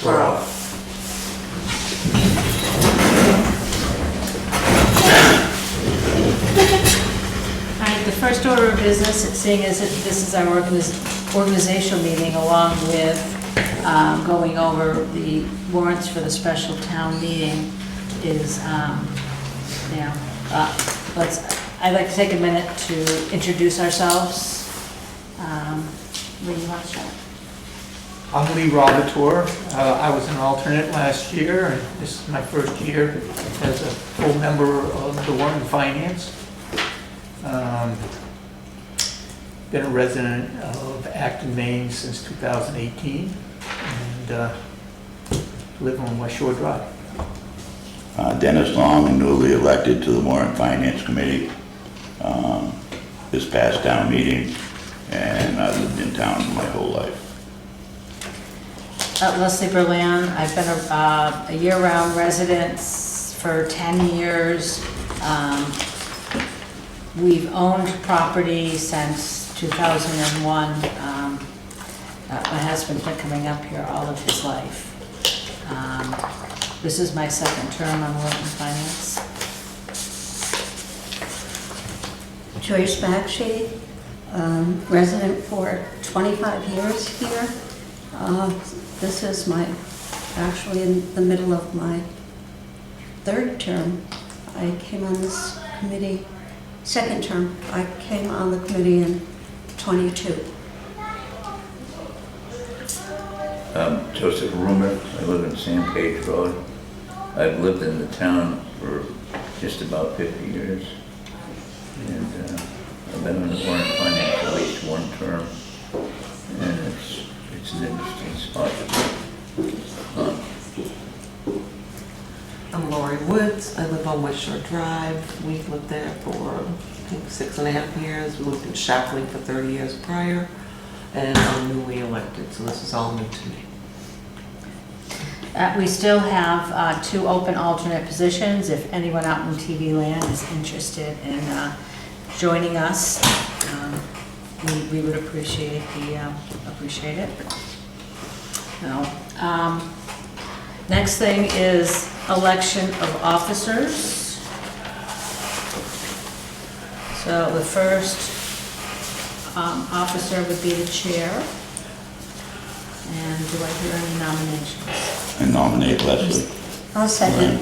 Borough. All right, the first order of business, seeing as this is our organizational meeting, along with going over the warrants for the special town meeting, is, I'd like to take a minute to introduce ourselves. Lee, you want to start? I'm Lee Robitor. I was an alternate last year, and this is my first year as a full member of the Warrant Finance. Been a resident of Acton, Maine since 2018, and live on West Shore Drive. Dennis Long, newly elected to the Warrant Finance Committee this past town meeting, and I've lived in town my whole life. Leslie Berland. I've been a year-round resident for 10 years. We've owned property since 2001. My husband's been coming up here all of his life. This is my second term on Warrant Finance. Joyce Bakshi, resident for 25 years here. This is actually in the middle of my third term. I came on this committee, second term, I came on the committee in 22. Joseph Rumer. I live in San Page Road. I've lived in the town for just about 50 years. And I've been on the Warrant Finance at least one term. And it's an interesting spot. I'm Lori Woods. I live on West Shore Drive. We've lived there for, I think, 6.5 years. We lived in Shapley for 30 years prior. And I'm newly elected, so this is all new to me. We still have 2 open alternate positions. If anyone out in TV land is interested in joining us, we would appreciate it. Now, next thing is election of officers. So the first officer would be the chair. And do I hear any nominations? I nominate Leslie. I'll second.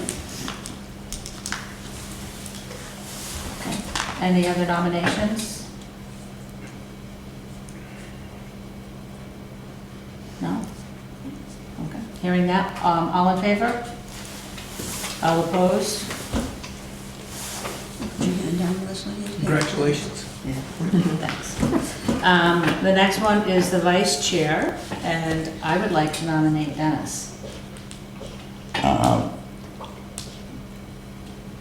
Okay. Any other nominations? No? Okay. Hearing that, all in favor? All opposed? Put your hand down, Leslie. Congratulations. Yeah, thanks. The next one is the vice chair, and I would like to nominate Dennis.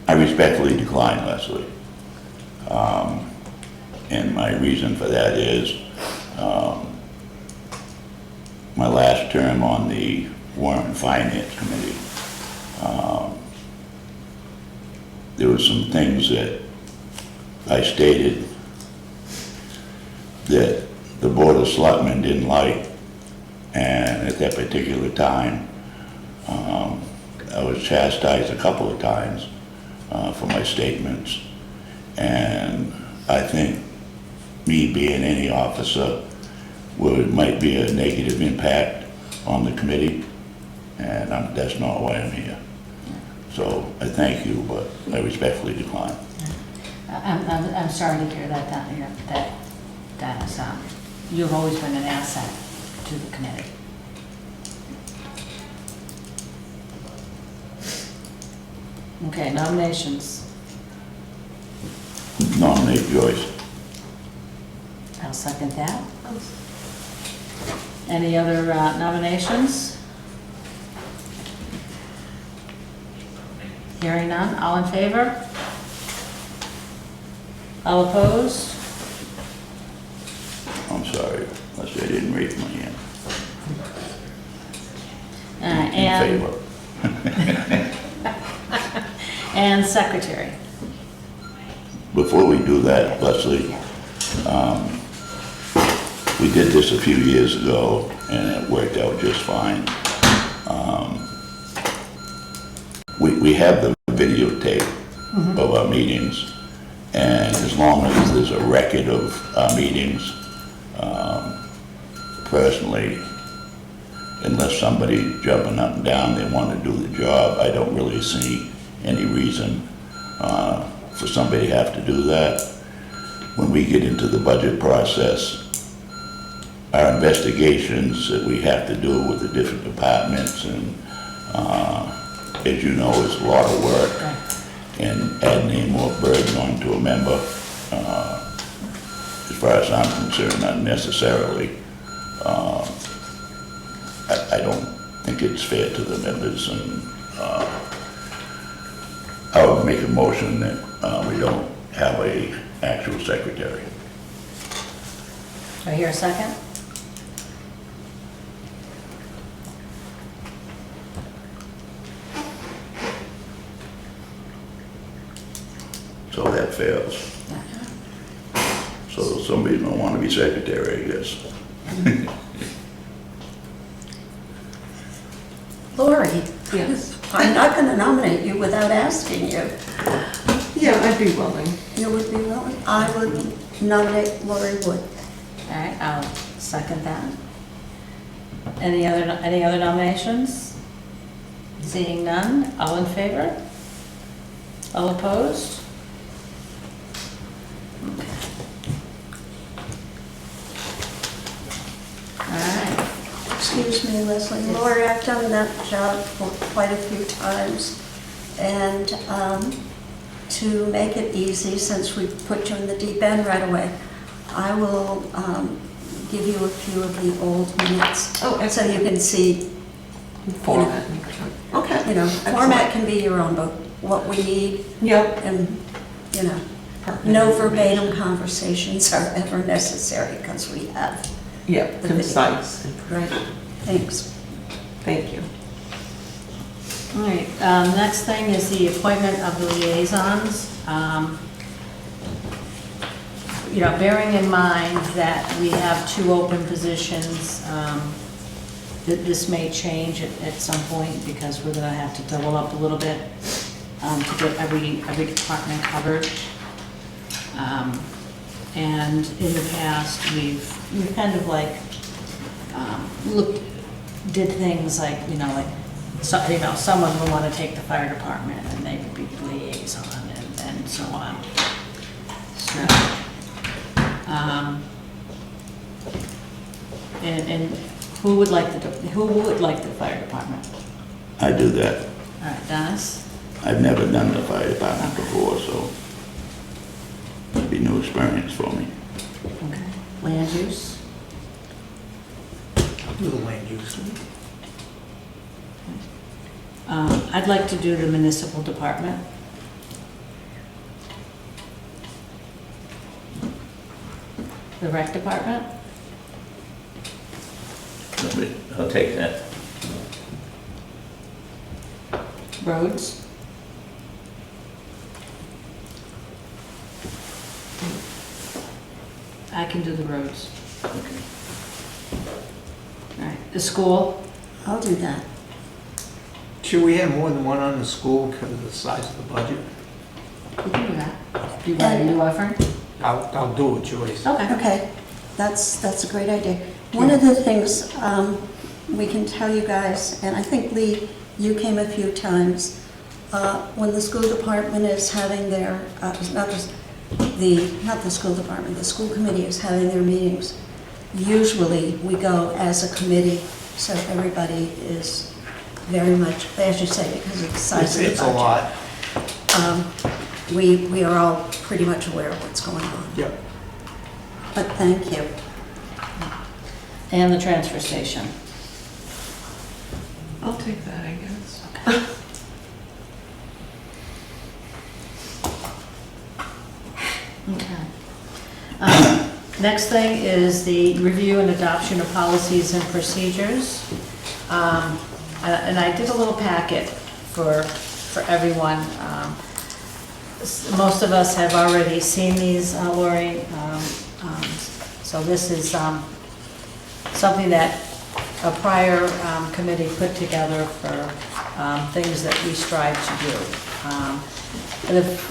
I respectfully decline, Leslie. And my reason for that is my last term on the Warrant Finance Committee, there were some things that I stated that the Board of Selectmen didn't like, and at that particular time, I was chastised a couple of times for my statements, and I think me being any officer might be a negative impact on the committee, and that's not why I'm here. So I thank you, but I respectfully decline. I'm sorry to hear that, Dennis. You've always been an asset to the committee. Okay, nominations. Nominate Joyce. I'll second that. Any other nominations? Hearing none, all in favor? All opposed? I'm sorry, Leslie, I didn't raise my hand. And In favor. And secretary. Before we do that, Leslie, we did this a few years ago and it worked out just fine. We have the videotape of our meetings, and as long as there's a record of our meetings, personally, unless somebody jumping up and down, they want to do the job, I don't really see any reason for somebody to have to do that. When we get into the budget process, our investigations that we have to do with the different departments, and as you know, it's a lot of work, and adding any more burden onto a member, as far as I'm concerned, unnecessarily. I don't think it's fair to the members, and I would make a motion that we don't have a actual secretary. Do I hear a second? So that fails. So somebody don't want to be secretary, I guess. Lori, Yes. I'm not going to nominate you without asking you. Yeah, I'd be willing. You would be willing? I would nominate Lori Wood. All right, I'll second that. Any other nominations? Seeing none, all in favor? All opposed? All right. Excuse me, Leslie. Lori, I've done that job for quite a few times. And to make it easy, since we put you in the deep end right away, I will give you a few of the old minutes. Oh, so you can see, Format. Okay. you know, format can be your own, but what we need, Yep. and, you know, Perfect. no verbatim conversations are ever necessary because we have, Yep, the video. concise. right? Thanks. Thank you. All right, next thing is the appointment of the liaisons. You know, bearing in mind that we have 2 open positions, this may change at some point because we're gonna have to double up a little bit to get every department covered. And in the past, we've kind of like did things like, someone will want to take the fire department and they would be the liaison and so on. So, and who would like the fire department? I do that. All right, Dennis? I've never done the fire department before, so it'd be new experience for me. Okay. Land use? I'll do the land use. I'd like to do the municipal department. The rec department? I'll take that. Roads? I can do the roads. Okay. All right, the school? I'll do that. Should we have more than one on the school because of the size of the budget? You can do that. Do you want a new offering? I'll do it, Joyce. Okay. Okay, that's a great idea. One of the things we can tell you guys, and I think Lee, you came a few times, when the school department is having their, not the school department, the school committee is having their meetings, usually we go as a committee, so everybody is very much, as you say, because of the size of the budget. It's a lot. We are all pretty much aware of what's going on. Yep. But thank you. And the transfer station. I'll take that, I guess. Okay. Next thing is the review and adoption of policies and procedures. And I did a little packet for everyone. Most of us have already seen these, Lori. So this is something that a prior committee put together for things that we strive to do.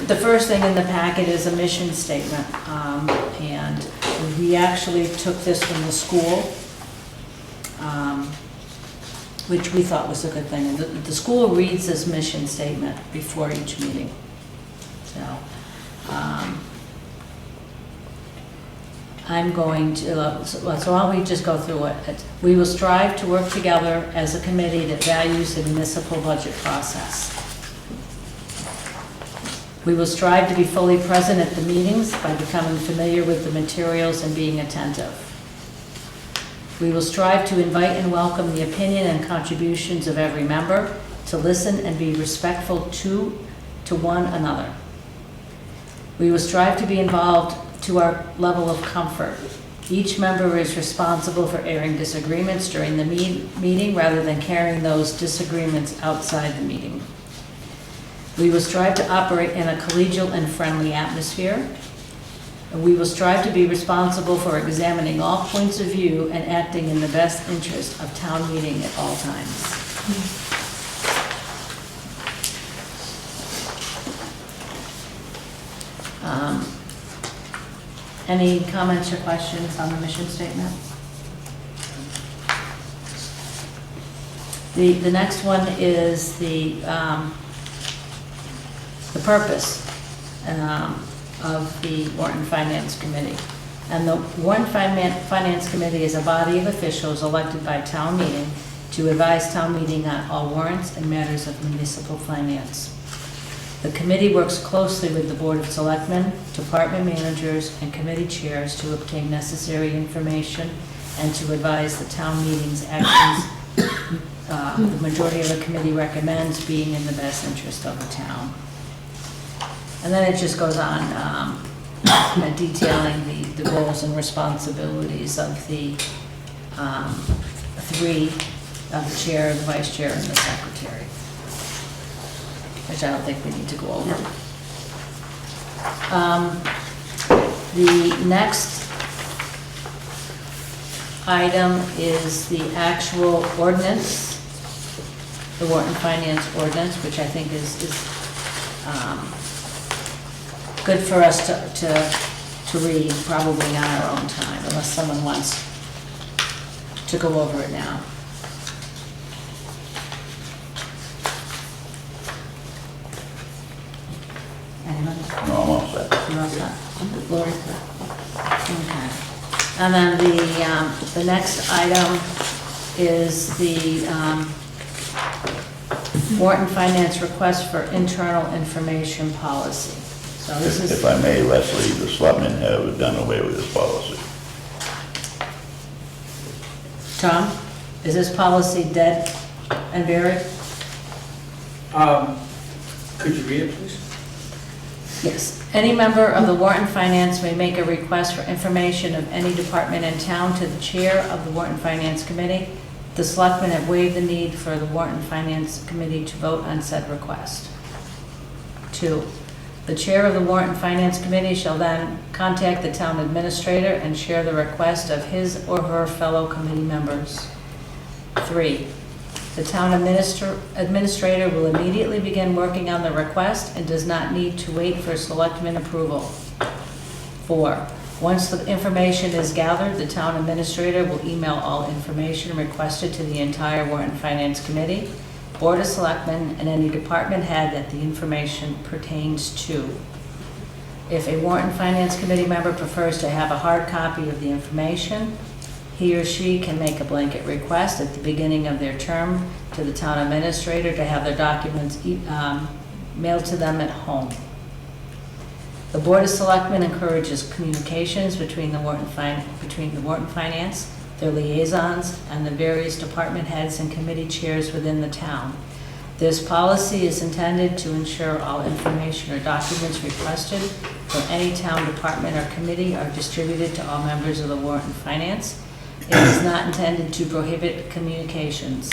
The first thing in the packet is a mission statement, and we actually took this from the school, which we thought was a good thing. And the school reads this mission statement before each meeting. So, I'm going to, so why don't we just go through it. We will strive to work together as a committee that values the municipal budget process. We will strive to be fully present at the meetings by becoming familiar with the materials and being attentive. We will strive to invite and welcome the opinion and contributions of every member, to listen and be respectful to one another. We will strive to be involved to our level of comfort. Each member is responsible for airing disagreements during the meeting rather than carrying those disagreements outside the meeting. We will strive to operate in a collegial and friendly atmosphere. And we will strive to be responsible for examining all points of view and acting in the best interest of town meeting at all times. Any comments or questions on the mission statement? The next one is the purpose of the Warrant Finance Committee. And the Warrant Finance Committee is a body of officials elected by town meeting to advise town meeting on all warrants and matters of municipal finance. The committee works closely with the Board of Selectmen, department managers, and committee chairs to obtain necessary information and to advise the town meeting's actions the majority of the committee recommends being in the best interest of the town. And then it just goes on detailing the roles and responsibilities of the three, of the chair, the vice chair, and the secretary, which I don't think we need to go over. The next item is the actual ordinance, the Warrant Finance ordinance, which I think is good for us to read, probably on our own time, unless someone wants to go over it now. Anyone? No, I'm all set. You're all set? Lori? Okay. And then the next item is the Warrant Finance request for internal information policy. So this is. If I may, Leslie, the selectmen have done away with this policy. Tom, is this policy dead and buried? Could you read it, please? Yes. Any member of the Warrant Finance may make a request for information of any department in town to the chair of the Warrant Finance Committee. The selectmen have waived the need for the Warrant Finance Committee to vote on said request. 2, the chair of the Warrant Finance Committee shall then contact the town administrator and share the request of his or her fellow committee members. 3, the town administrator will immediately begin working on the request and does not need to wait for selectmen approval. 4, once the information is gathered, the town administrator will email all information requested to the entire Warrant Finance Committee, Board of Selectmen, and any department head that the information pertains to. If a Warrant Finance Committee member prefers to have a hard copy of the information, he or she can make a blanket request at the beginning of their term to the town administrator to have their documents mailed to them at home. The Board of Selectmen encourages communications between the Warrant Finance, their liaisons, and the various department heads and committee chairs within the town. This policy is intended to ensure all information or documents requested from any town department or committee are distributed to all members of the Warrant Finance. It is not intended to prohibit communications.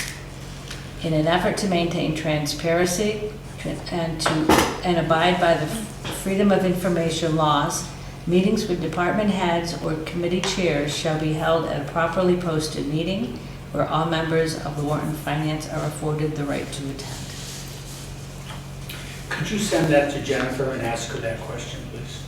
In an effort to maintain transparency and abide by the Freedom of Information laws, meetings with department heads or committee chairs shall be held at a properly posted meeting where all members of the Warrant and Finance are afforded the right to attend. Could you send that to Jennifer and ask her that question, please?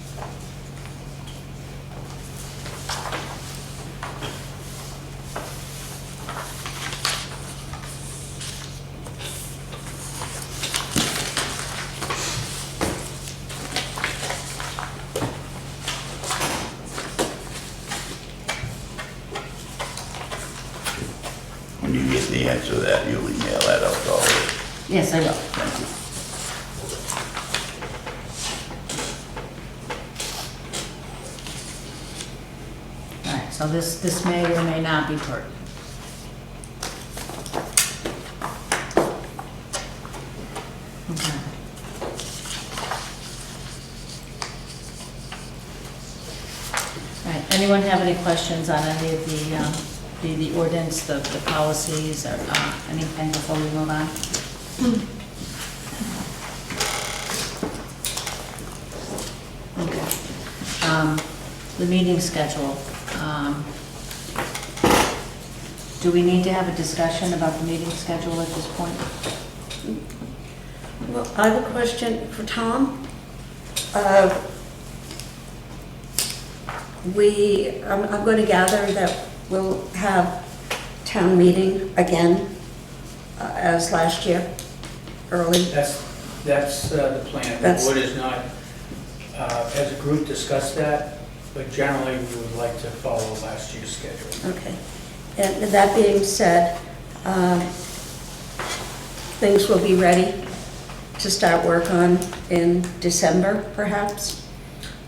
When you get the answer to that, you'll email that out to all of us. Yes, I will. Thank you. All right, so this may or may not be pertinent. Okay. All right, anyone have any questions on any of the ordinance, the policies, or anything before we move on? Okay. The meeting schedule. Do we need to have a discussion about the meeting schedule at this point? Well, I have a question for Tom. I'm going to gather that we'll have town meeting again as last year, early. That's the plan. The That's- board is not, as a group, discussed that, but generally, we would like to follow last year's schedule. Okay. And that being said, things will be ready to start work on in December, perhaps?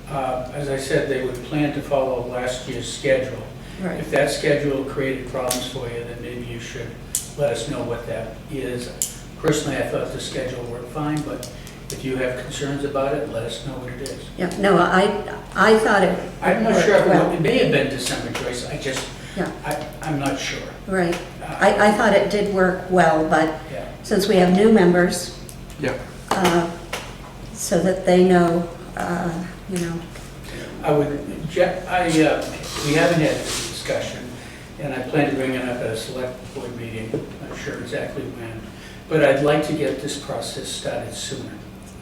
As I said, they would plan to follow last year's schedule. Right. If that schedule created problems for you, then maybe you should let us know what that is. Personally, I thought the schedule worked fine, but if you have concerns about it, let us know what it is. Yeah, no, I thought it I'm not worked sure, well. it may have been December, Joyce, Yeah, I'm not sure. right. I thought it did work well, but Yeah. since we have new members, Yeah. so that they know, you know, We haven't had this discussion, and I plan to bring it up at a select board meeting, I'm not sure exactly when, but I'd like to get this process started sooner.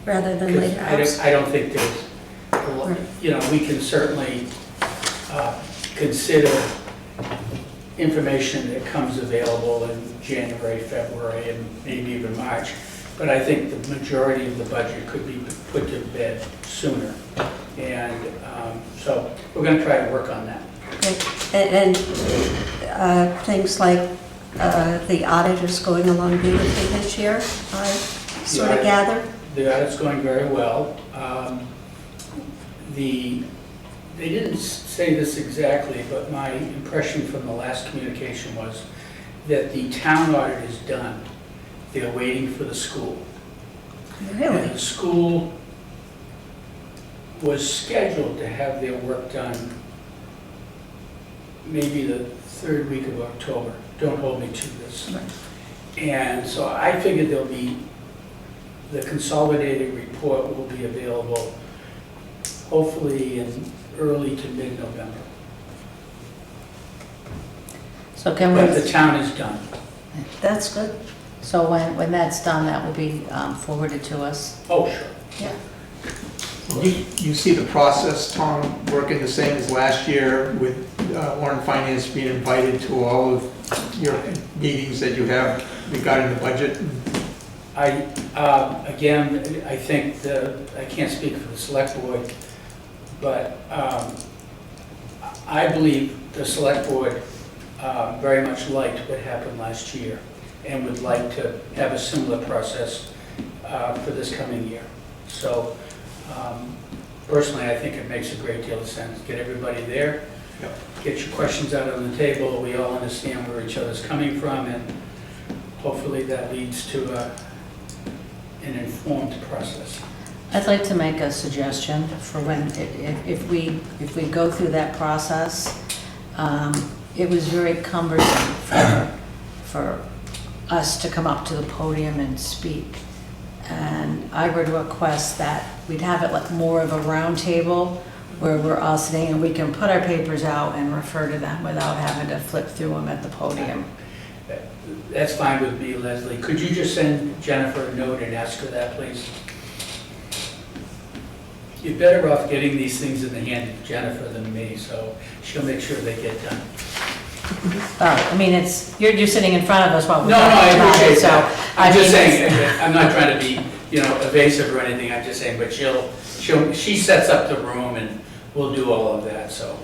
rather than 'Cause later. I don't think there's, we can certainly consider information that comes available in January, February, and maybe even March, but I think the majority of the budget could be put to bed sooner. And so we're going to try to work on that. And things like the audit is going along beautifully this year, I sort of gather. The audit's going very well. They didn't say this exactly, but my impression from the last communication was that the town audit is done. They're waiting for the school. And Really? the school was scheduled to have their work done maybe the third week of October. Don't hold me to this. And so I figured the consolidated report will be available hopefully in early to mid-November. So can But the we, town is done. That's good. so when that's done, that will be forwarded to us? Oh, sure. Yeah. You see the process, Tom, working the same as last year with Warrant Finance being invited to all of your meetings that you have regarding the budget? Again, I think I can't speak for the select board, but I believe the select board very much liked what happened last year and would like to have a similar process for this coming year. So personally, I think it makes a great deal of sense. Get everybody there, get your questions out on the table, we all understand where each other's coming from, and hopefully that leads to an informed process. I'd like to make a suggestion for when, if we go through that process, it was very cumbersome for us to come up to the podium and speak. And I would request that we'd have it like more of a round table where we're all sitting and we can put our papers out and refer to them without having to flip through them at the podium. That's fine with me, Leslie. Could you just send Jennifer a note and ask her that, please? You're better off getting these things in the hand of Jennifer than me, so she'll make sure they get done. All right, I mean, you're sitting in front of us while we're No, talking I about appreciate it, so. that. I I'm just mean, saying, I'm not trying to be, evasive or anything, I'm just saying, but she sets up the room and we'll do all of that, so.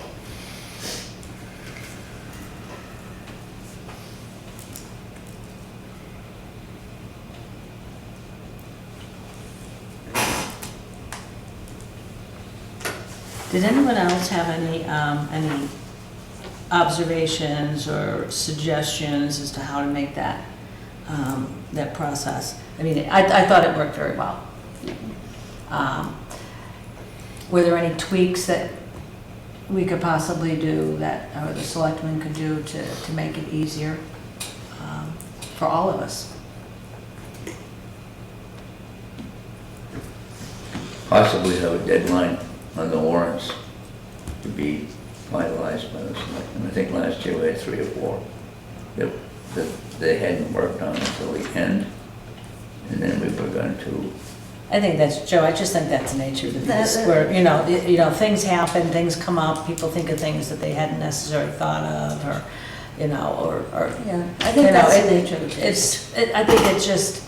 Did anyone else have any observations or suggestions as to how to make that, that process? I mean, I thought it worked very well. Were there any tweaks that we could possibly do that, or the selectmen could do to make it easier for all of us? Possibly have a deadline on the warrants to be finalized by the selectmen. I think last year we had 3 or 4 that they hadn't worked on until the end, and then we were going to. I think that's, Joe, I just think that's the nature of the beast, That- where, things happen, things come up, people think of things that they hadn't necessarily thought of, or, or. Yeah, I think that's the nature of the I think it's just,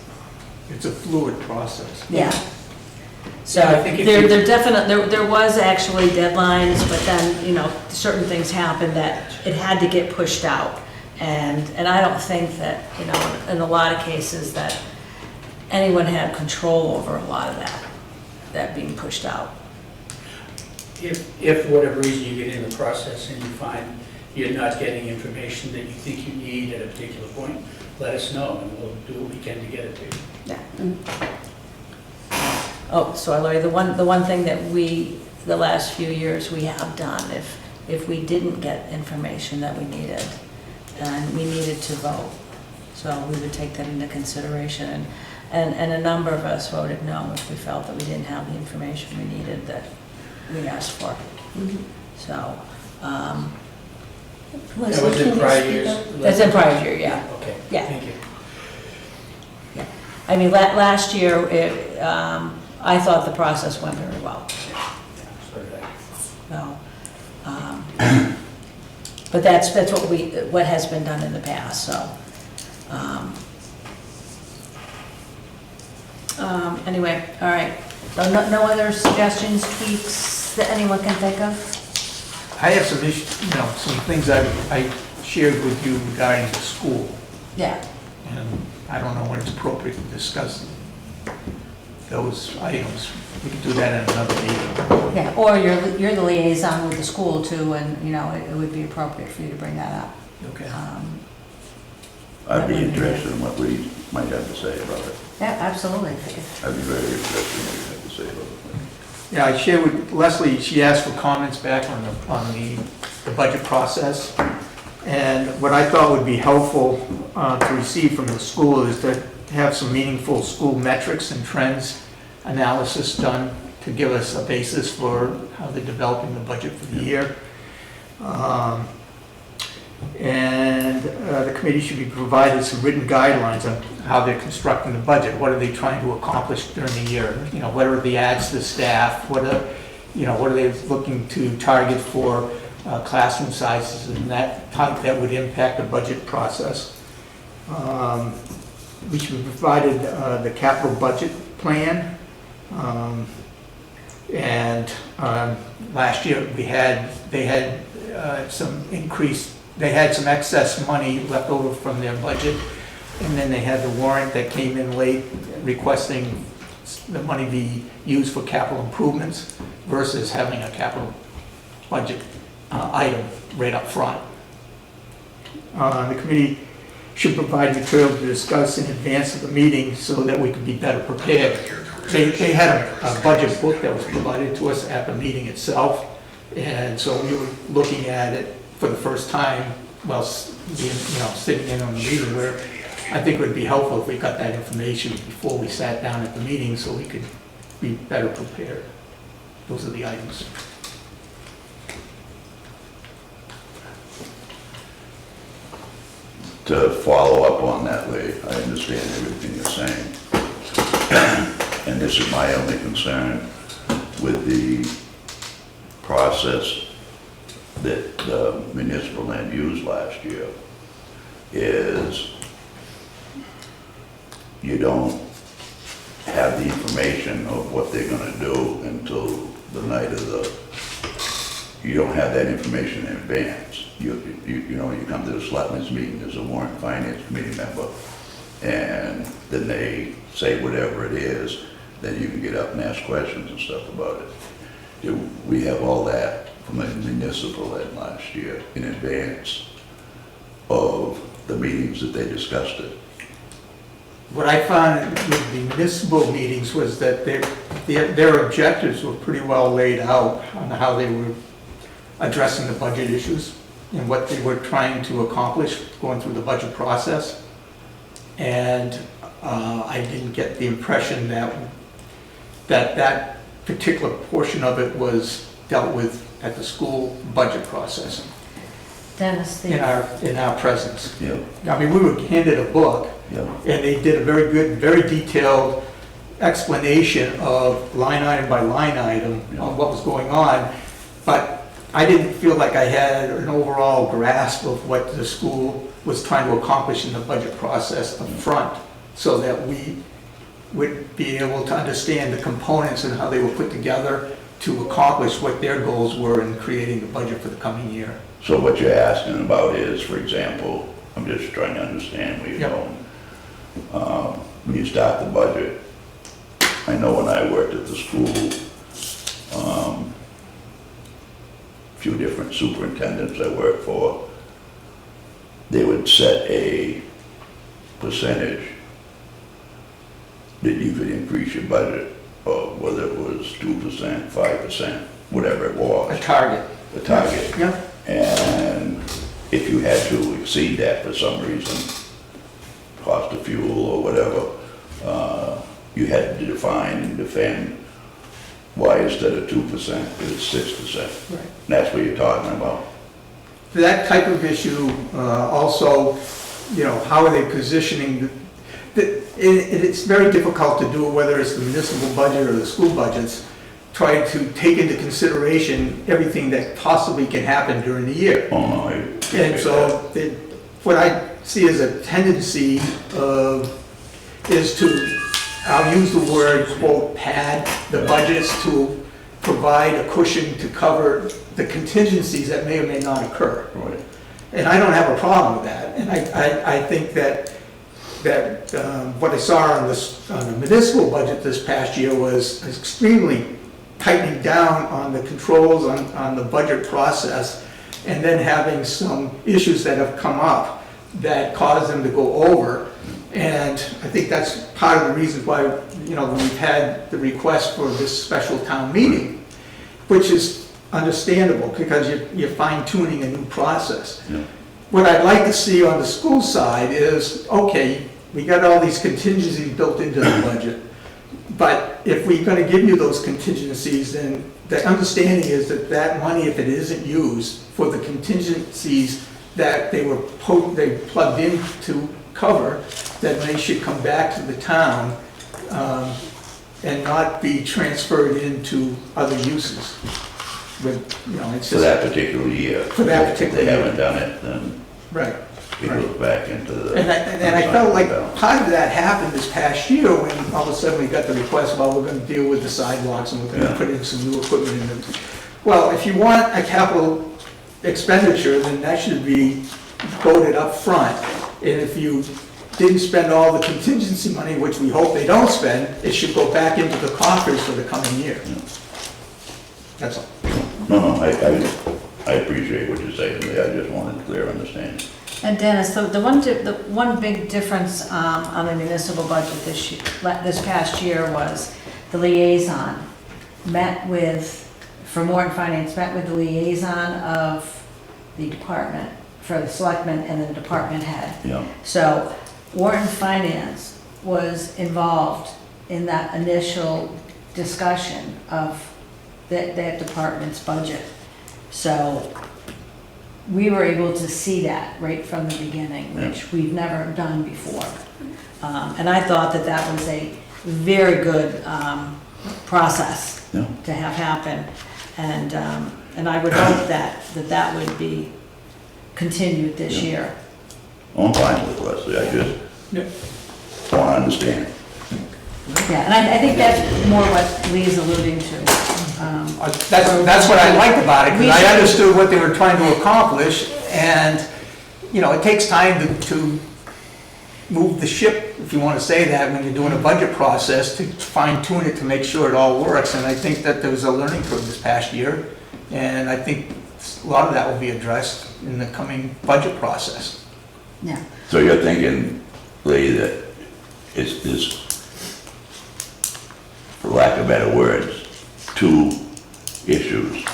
It's a fluid process. yeah. So, Yeah, I think if there you- there was actually deadlines, but then, certain things happened that it had to get pushed out. And I don't think that, in a lot of cases that anyone had control over a lot of that being pushed out. If for whatever reason you get in the process and you find you're not getting information that you think you need at a particular point, let us know and we'll do what we can to get it to you. Yeah. Oh, so Larry, the one thing that the last few years we have done, if we didn't get information that we needed, and we needed to vote, so we would take that into consideration. And a number of us voted no if we felt that we didn't have the information we needed that we asked for. So, That was in prior years? that's in prior year, yeah. Okay, Yeah. thank you. I mean, last year, I thought the process went very well. So did I. So, but that's what has been done in the past, so. Anyway, all right. So no other suggestions, tweaks that anyone can think of? I have some issues, some things I shared with you regarding the school, Yeah. and I don't know when it's appropriate to discuss those items. We can do that in another meeting. Yeah, or you're the liaison with the school too, and, it would be appropriate for you to bring that up. Okay. I'd be interested in what Reed might have to say about it. Yeah, absolutely. I'd be very interested in what you have to say about it. Yeah, I shared with Leslie, she asked for comments back on the budget process. And what I thought would be helpful to receive from the school is to have some meaningful school metrics and trends analysis done to give us a basis for how they're developing the budget for the year. And the committee should be provided some written guidelines on how they're constructing the budget. What are they trying to accomplish during the year? What are the adds to staff? What are they looking to target for classroom sizes and that type that would impact the budget process? We should be provided the capital budget plan. Last year they had some excess money left over from their budget, and then they had the warrant that came in late requesting the money be used for capital improvements versus having a capital budget item right up front. The committee should provide material to discuss in advance of the meeting so that we could be better prepared. They had a budget book that was provided to us at the meeting itself, and so we were looking at it for the first time while sitting in on the meeting, where I think it would be helpful if we got that information before we sat down at the meeting so we could be better prepared. Those are the items. to follow up on that, Lee, I understand everything you're saying. And this is my only concern with the process that the municipal land used last year, is you don't have the information of what they're gonna do until the night of you don't have that information in advance. You know, you come to the selectmen's meeting as a warrant finance committee member, and then they say whatever it is, then you can get up and ask questions and stuff about it. We have all that from the municipal end last year in advance of the meetings that they discussed it. What I found with the municipal meetings was that their objectives were pretty well laid out on how they were addressing the budget issues and what they were trying to accomplish going through the budget process. And I didn't get the impression that particular portion of it was dealt with at the school budget process Dennis, in our presence. Yeah, I mean, we were handed a book, yeah, and they did a very good, very detailed explanation of line item by line item on what was going on, but I didn't feel like I had an overall grasp of what the school was trying to accomplish in the budget process up front, so that we would be able to understand the components and how they were put together to accomplish what their goals were in creating the budget for the coming year. so what you're asking about is, for example, I'm just trying to understand where you're Yep. going. When you start the budget, I know when I worked at the school, a few different superintendents I worked for, they would set a percentage that you could increase your budget, or whether it was 2%, 5%, whatever it A was, target. the target. Yeah, And if you had to exceed that for some reason, cost of fuel or whatever, you had to define and defend why instead of 2%, it's 6%. right. And that's what you're talking about. For that type of issue, also, you know, how are they positioning, it's very difficult to do, whether it's the municipal budget or the school budgets, try to take into consideration everything that possibly can happen during the year. Oh, no, And so, what I see as a tendency is to, I'll use the word, quote, pad the budgets to provide a cushion to cover the contingencies that may or may not occur. right. And I don't have a problem with that. And I think that what I saw on the municipal budget this past year was extremely tightening down on the controls on the budget process, and then having some issues that have come up that caused them to go over. And I think that's part of the reason why, you know, we've had the request for this special town meeting, which is understandable because you're fine tuning a new process. Yeah. What I'd like to see on the school side is, okay, we got all these contingencies built into the budget, but if we're gonna give you those contingencies, then the understanding is that that money, if it isn't used for the contingencies that they plugged in to cover, then they should come back to the town and not be transferred into other uses. With, you know, it's For just, that particular year. For that particular If they year. haven't done it, then right. it Right. goes back into the. And I felt like part of that happened this past year when all of a sudden we got the request, well, we're gonna deal with the sidewalks and we're gonna Yeah. put in some new equipment in them. Well, if you want a capital expenditure, then that should be voted up front. And if you didn't spend all the contingency money, which we hope they don't spend, it should go back into the coffers for the coming year. That's all. No, I appreciate what you're saying, Lee. I just wanted clear understanding. And Dennis, the one big difference on the municipal budget this past year was the liaison met with, from Warrant Finance, met with the liaison of the department, for the selectmen and the department head. Yeah, So Warrant Finance was involved in that initial discussion of that department's budget. So we were able to see that right from the beginning, which we've never done before. And I thought that that was a very good process Yeah. to have happen. And I would hope that would be continued this year. I'm fine with Leslie, I just Yeah. want to understand. Yeah, and I think that's more what Lee's alluding to. That's what I liked about it, because I understood what they were trying to accomplish, and, you know, it takes time to move the ship, if you want to say that, when you're doing a budget process, to fine tune it to make sure it all works, and I think that there was a learning curve this past year, and I think a lot of that will be addressed in the coming budget process. Yeah. So you're thinking, Lee, that it's, for lack of better words, two issues.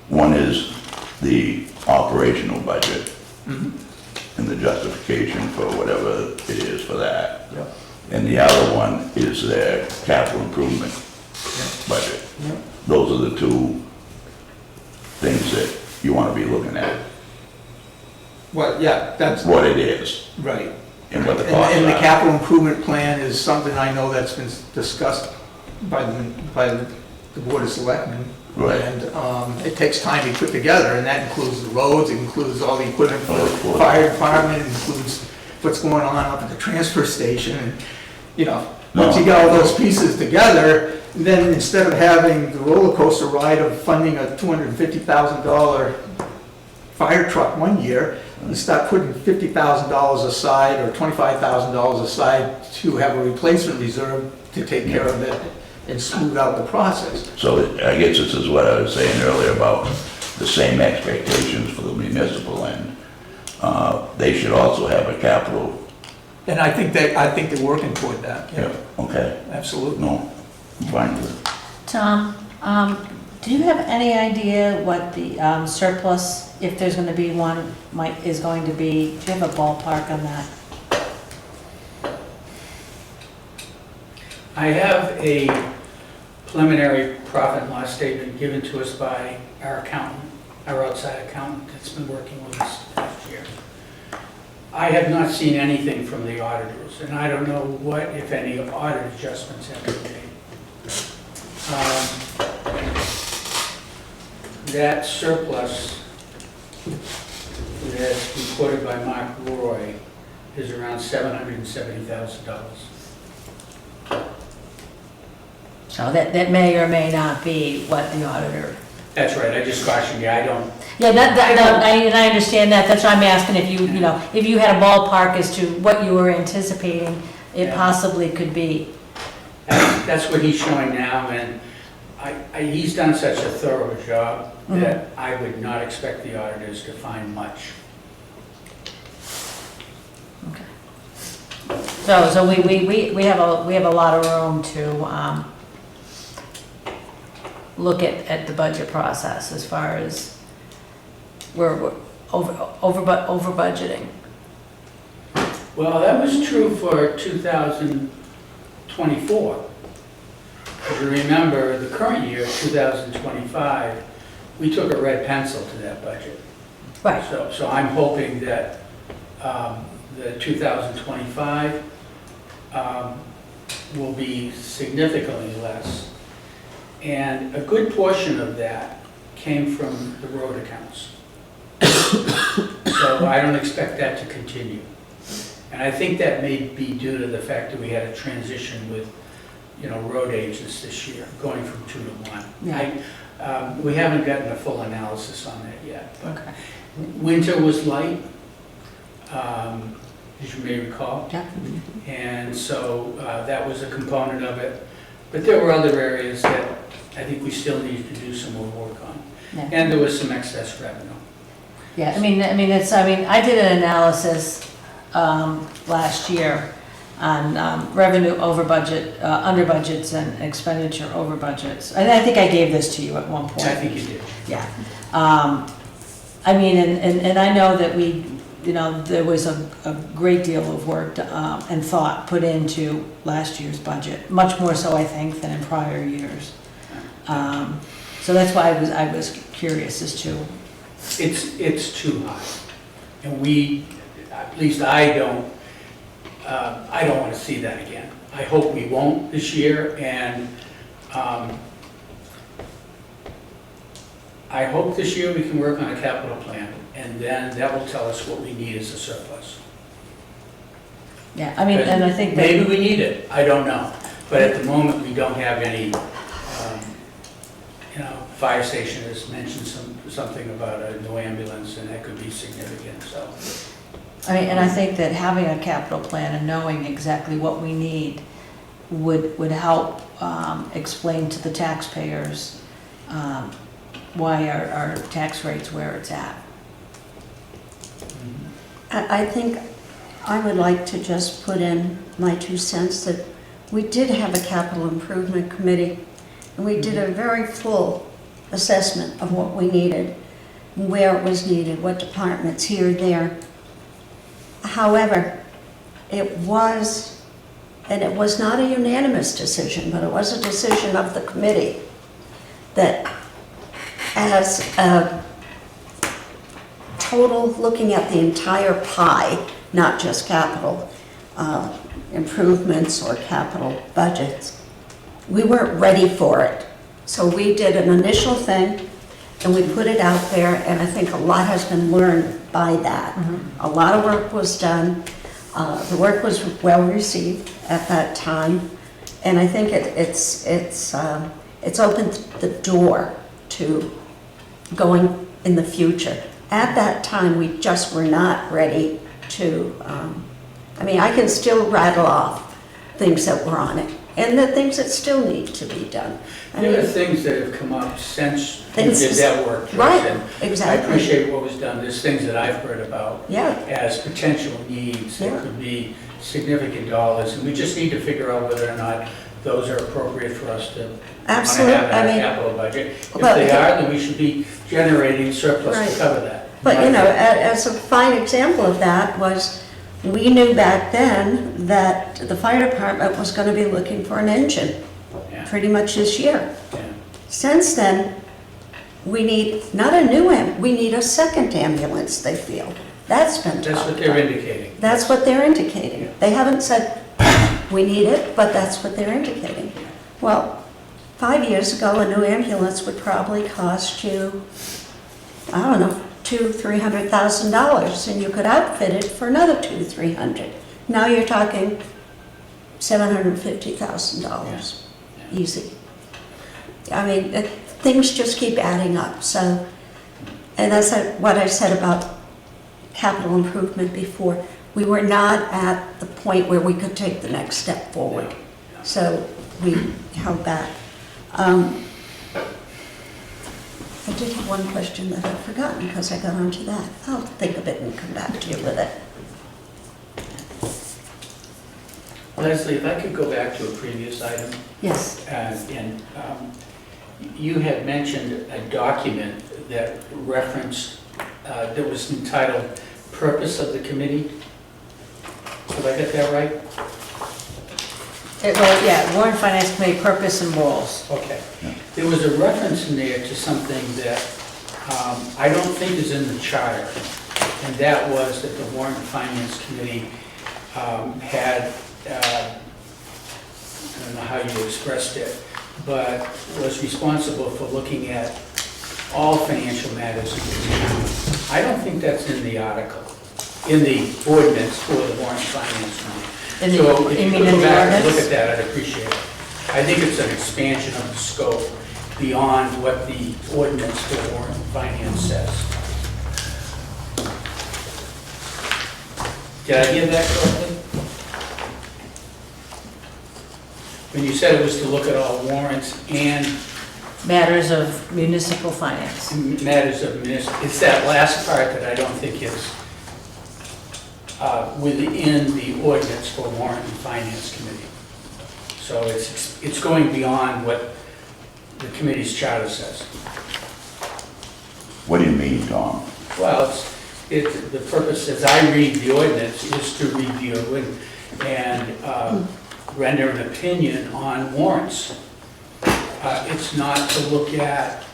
One is the operational budget and the justification for whatever it is for that. Yep. And the other one is their capital improvement budget. Yep. Those are the two things that you want to be looking at, Well, yeah, that's what it is right. and what the costs And the are. capital improvement plan is something I know that's been discussed by the Board of Selectmen. Right. And it takes time to put together, and that includes the roads, it includes all the equipment for Oh, the of course. fire department, it includes what's going on up at the transfer station. And you know, once you get all those pieces together, then instead of having the roller coaster ride of funding a $250,000 fire truck one year, you start putting $50,000 aside or $25,000 aside to have a replacement reserve to take care of it and smooth out the process. So I guess this is what I was saying earlier about the same expectations for the municipal end. They should also have a capital. And I think they're working toward that. Yeah, okay. Absolutely. No, I'm fine with it. Tom, do you have any idea what the surplus, if there's gonna be one, is going to be? Do you have a ballpark on that? I have a preliminary profit and loss statement given to us by our accountant, our outside accountant that's been working with us last year. I have not seen anything from the auditors, and I don't know what, if any, audit adjustments have been made. That surplus that's reported by Mark Roy is around $770,000. So that may or may not be what the auditor. That's right, I just cautioned you, I don't, Yeah, and I understand that, that's why I'm asking if you know, if you had a ballpark as to what you were anticipating it Yeah. possibly could be. that's what he's showing now, and he's done such a thorough job that I would not expect the auditors to find much. Okay. So we have a lot of room to look at the budget process as far as we're over budgeting. Well, that was true for 2024. If you remember, the current year, 2025, we took a red pencil to that budget. Right. So I'm hoping that the 2025 will be significantly less. And a good portion of that came from the road accounts. So I don't expect that to continue. And I think that may be due to the fact that we had a transition with, road agents this year, going from 2 to 1. Yeah. We haven't gotten a full analysis on that yet. But Okay. winter was light, as you may recall. Yeah. And so that was a component of it. But there were other areas that I think we still need to do some more work on. Yeah. And there was some excess revenue. Yeah, I mean, I did an analysis last year on revenue over budget, under budgets and expenditure over budgets. And I think I gave this to you at one point. I think you did. Yeah. I mean, and I know that there was a great deal of work and thought put into last year's budget, much more so, I think, than in prior years. So that's why I was curious as to it's too high. And we, at least I don't want to see that again. I hope we won't this year, and I hope this year we can work on a capital plan, and then that will tell us what we need as a surplus. Yeah, I mean, and I think that. Maybe we need it, I don't know. But at the moment, we don't have any, fire station has mentioned something about a new ambulance, and that could be significant, so. I mean, and I think that having a capital plan and knowing exactly what we need would help explain to the taxpayers why our tax rate's where it's at. I think I would like to just put in my 2 cents that we did have a capital improvement committee, and we did a very full assessment of what we needed, where it was needed, what departments here, there. However, it was not a unanimous decision, but it was a decision of the committee that as a total, looking at the entire pie, not just capital improvements or capital budgets, we weren't ready for it. So we did an initial thing and we put it out there, and I think a lot has been learned by that. A lot of work was done. The work was well received at that time, and I think it's opened the door to going in the future. At that time, we just were not ready to, I can still rattle off things that were on it, and the things that still need to be done. There are things that have come up since we did that work, Joyce, Right, and exactly. I appreciate what was done. There's things that I've heard about Yeah. as potential needs that Yeah. could be significant dollars, and we just need to figure out whether or not those are appropriate for us to want to Absolutely, have in I our mean, capital budget. If but- they are, then we should be generating surplus Right. to cover that. But as a fine example of that was, we knew back then that the fire department was going to be looking for an engine Yeah. pretty much this year. Yeah. Since then, we need not a new we need a second ambulance, they feel. That's been That's talked what they're about. indicating. That's what they're indicating. They haven't said, we need it, but that's what they're indicating. Well, 5 years ago, a new ambulance would probably cost you, I don't know, $200,000-300,000, and you could outfit it for another $200,000-300,000. Now you're talking $750,000, easy. I mean, things just keep adding up. So, and that's what I said about capital improvement before. We were not at the point where we could take the next step forward. So we held back. I did have one question that I'd forgotten because I got onto that. I'll think of it and come back to you with it. Leslie, if I could go back to a previous item. Yes. You had mentioned a document that referenced, that was entitled Purpose of the Committee. Did I get that right? Warrant Finance Committee purpose and roles. Okay. There was a reference in there to something that I don't think is in the charter, and that was that the Warrant Finance Committee had, I don't know how you expressed it, but was responsible for looking at all financial matters in the town. I don't think that's in the article, in the ordinance for the Warrant Finance Committee. So if you could go back and look at that, I'd appreciate it. I think it's an expansion of the scope beyond what the ordinance for Warrant Finance says. Did I hear that correctly? When you said it was to look at all warrants and Matters of municipal finance. matters of municipal, it's that last part that I don't think is within the ordinance for Warrant and Finance Committee. So it's going beyond what the committee's charter says. What do you mean, Tom? Well, the purpose, as I read the ordinance, is to review and render an opinion on warrants. It's not to look at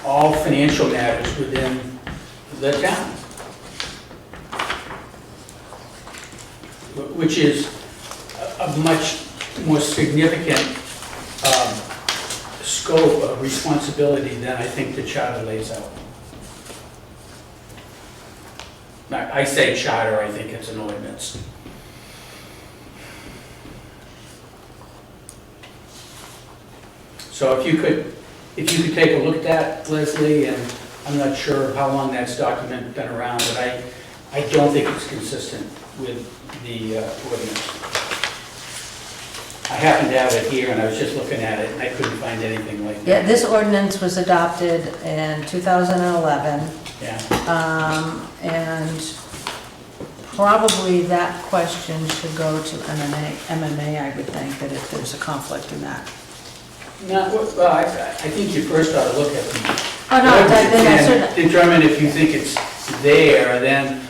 all financial matters within the town. Which is a much more significant scope of responsibility than I think the charter lays out. I say charter, I think it's an ordinance. So if you could take a look at that, Leslie, and I'm not sure how long that's document been around, but I don't think it's consistent with the ordinance. I happen to have it here, and I was just looking at it, and I couldn't find anything like that. Yeah, this ordinance was adopted in 2011, Yeah. and probably that question should go to MMA, I would think, that if there's a conflict in that. No, well, I think you first ought to look at the Oh, no, then that's and determine if you think it's there, then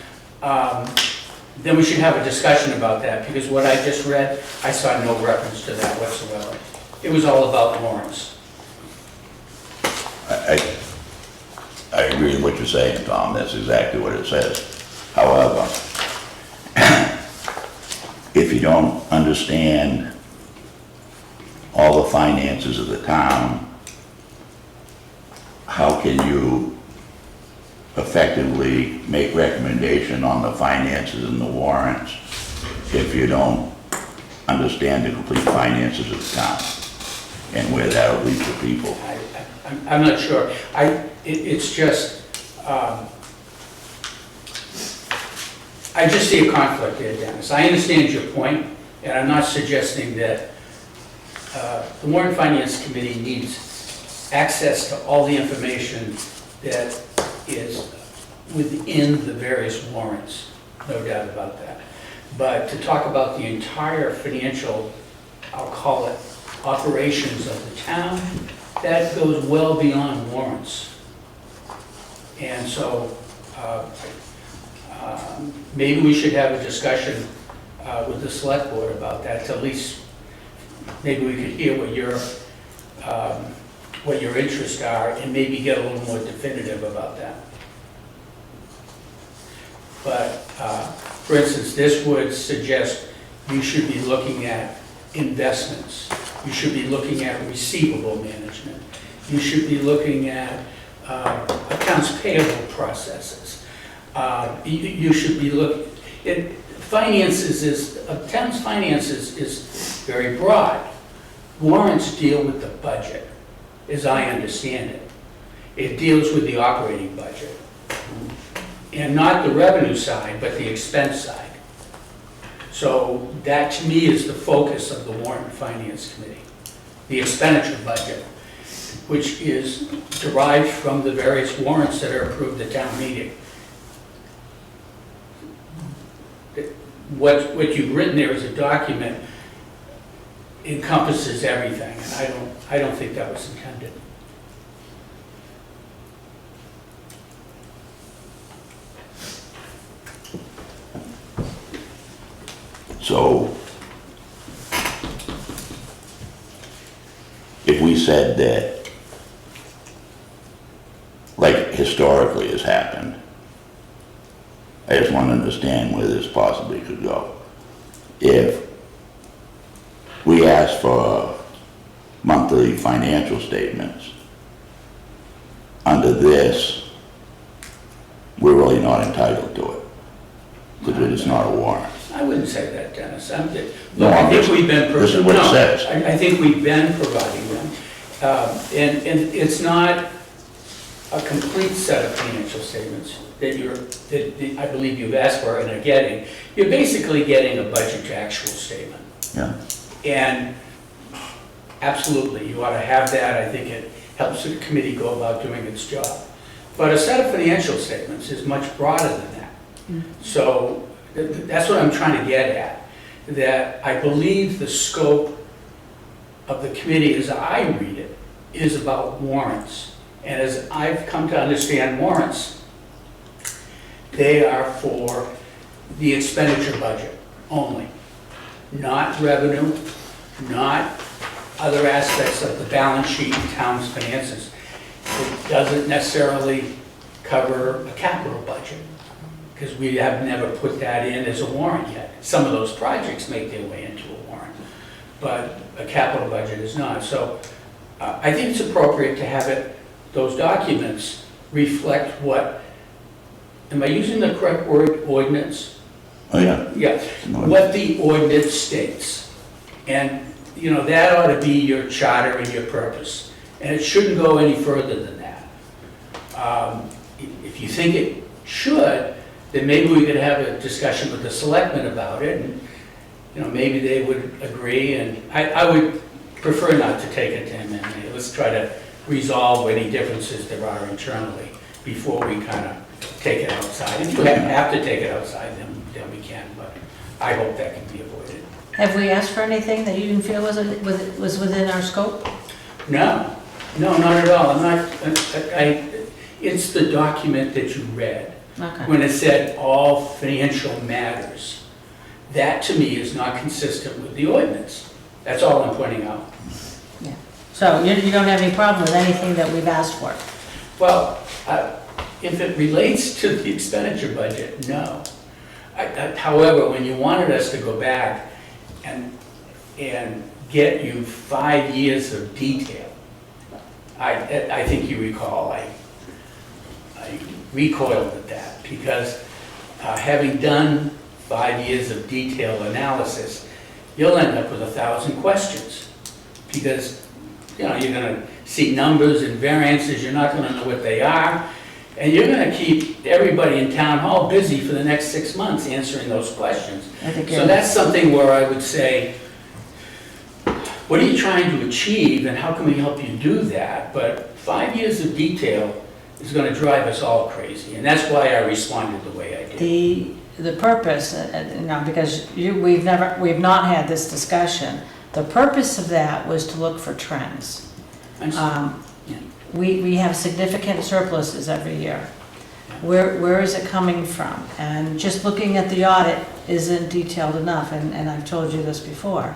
we should have a discussion about that, because what I just read, I saw no reference to that whatsoever. It was all about warrants. I agree with what you're saying, Tom, that's exactly what it says. However, if you don't understand all the finances of the town, how can you effectively make recommendation on the finances and the warrants if you don't understand the complete finances of the town and where that'll lead to people? I'm not sure. It's just, I just see a conflict there, Dennis. I understand your point, and I'm not suggesting that the Warrant Finance Committee needs access to all the information that is within the various warrants, no doubt about that. But to talk about the entire financial, I'll call it, operations of the town, that goes well beyond warrants. And so maybe we should have a discussion with the select board about that, to at least maybe we could hear what your interests are, and maybe get a little more definitive about that. But, for instance, this would suggest you should be looking at investments. You should be looking at receivable management. You should be looking at accounts payable processes. You should be looking at town's finances is very broad. Warrants deal with the budget, as I understand it. It deals with the operating budget. And not the revenue side, but the expense side. So that, to me, is the focus of the Warrant Finance Committee. The expenditure budget, which is derived from the various warrants that are approved at town meeting. What you've written there as a document encompasses everything, and I don't think that was intended. So, if we said that, like historically has happened, I just want to understand where this possibly could go. If we ask for monthly financial statements, under this, we're really not entitled to it, because it is not a warrant. I wouldn't say that, Dennis. I think This we've been. is what it says. I think we've been providing them. And it's not a complete set of financial statements that I believe you've asked for and are getting. You're basically getting a budget to actual statement. Yeah. And absolutely, you ought to have that. I think it helps the committee go about doing its job. But a set of financial statements is much broader than that. So that's what I'm trying to get at, that I believe the scope of the committee, as I read it, is about warrants. And as I've come to understand warrants, they are for the expenditure budget only, not revenue, not other aspects of the balance sheet and town's finances. it doesn't necessarily cover a capital budget, because we have never put that in as a warrant yet. Some of those projects make their way into a warrant, but a capital budget is not. So I think it's appropriate to have it, those documents reflect what, am I using the correct word, ordinance? Oh, yeah. Yeah, what the ordinance states. And, you know, that ought to be your charter and your purpose. And it shouldn't go any further than that. If you think it should, then maybe we could have a discussion with the selectmen about it, and, you know, maybe they would agree, and I would prefer not to take it to MMA. Let's try to resolve any differences there are internally before we kind of take it outside. If you have to take it outside, then we can, but I hope that can be avoided. Have we asked for anything that you didn't feel was within our scope? No, not at all. It's the document that you read. Okay. When it said all financial matters, that to me is not consistent with the ordinance. That's all I'm pointing out. Yeah. So you don't have any problem with anything that we've asked for? Well, if it relates to the expenditure budget, no. However, when you wanted us to go back and get you 5 years of detail, I think you recall, I recoiled at that, because having done 5 years of detailed analysis, you'll end up with 1,000 questions, because, you know, you're going to see numbers and variances, you're not going to know what they are, and you're going to keep everybody in town hall busy for the next 6 months answering those questions. So that's something where I would say, what are you trying to achieve, and how can we help you do that? But 5 years of detail is going to drive us all crazy, and that's why I responded the way I did. The purpose, because we've not had this discussion. The purpose of that was to look for trends. We have significant surpluses every year. Where is it coming from? And just looking at the audit isn't detailed enough, and I've told you this before.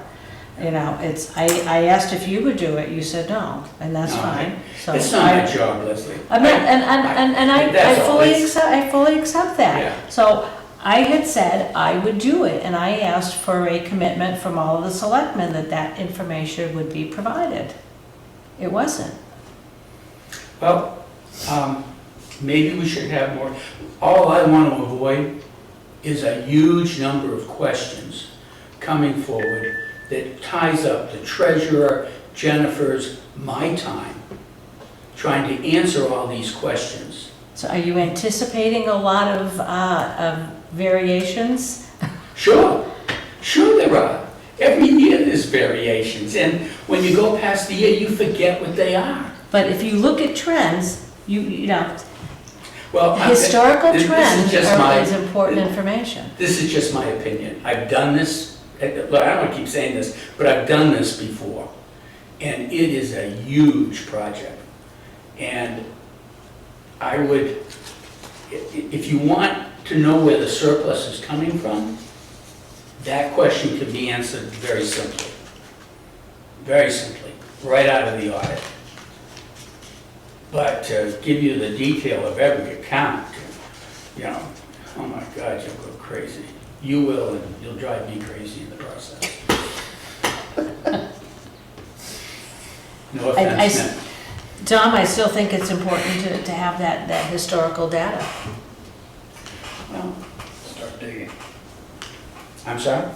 You know, I asked if you would do it, you said no, and that's fine. So it's not my job, Leslie. I fully accept that. Yeah. So I had said I would do it, and I asked for a commitment from all of the selectmen that information would be provided. It wasn't. Well, maybe we should have more. All I want to avoid is a huge number of questions coming forward that ties up the treasurer, Jennifer's, my time, trying to answer all these questions. So are you anticipating a lot of variations? Sure there are. Every year there's variations, and when you go past the year, you forget what they are. But if you look at trends, you know, well, historical this trends is is important information. This is just my opinion. I've done this, I don't want to keep saying this, but I've done this before. And it is a huge project. And I would, if you want to know where the surplus is coming from, that question can be answered very simply. Very simply, right out of the audit. But to give you the detail of every account, you know, oh my God, you'll go crazy. You will, and you'll drive me crazy in the process. No offense meant. Tom, I still think it's important to have that historical data. Well, start digging. I'm sorry?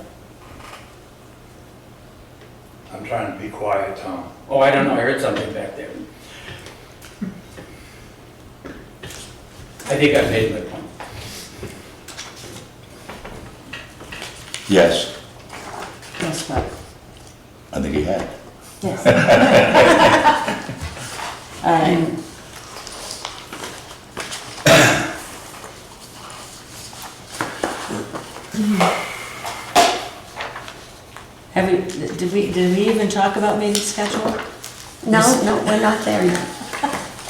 I'm trying to be quiet, Tom. Oh, I don't know, I heard something back there. I think I've made my point. Yes, Yes, but. I think he had. Yes. All right. Did we even talk about meeting schedule? No, we're not there yet.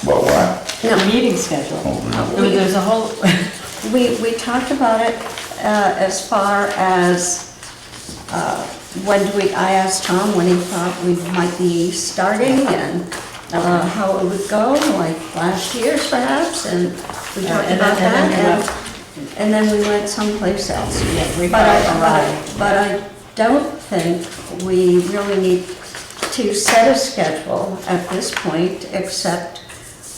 Well, what? The meeting schedule. There's a whole, We talked about it as far as I asked Tom when he thought we might be starting, and how it would go, like last year's perhaps, and we talked And about then we that, and then we went someplace else. Yeah, we But got arrived. but I don't think we really need to set a schedule at this point, except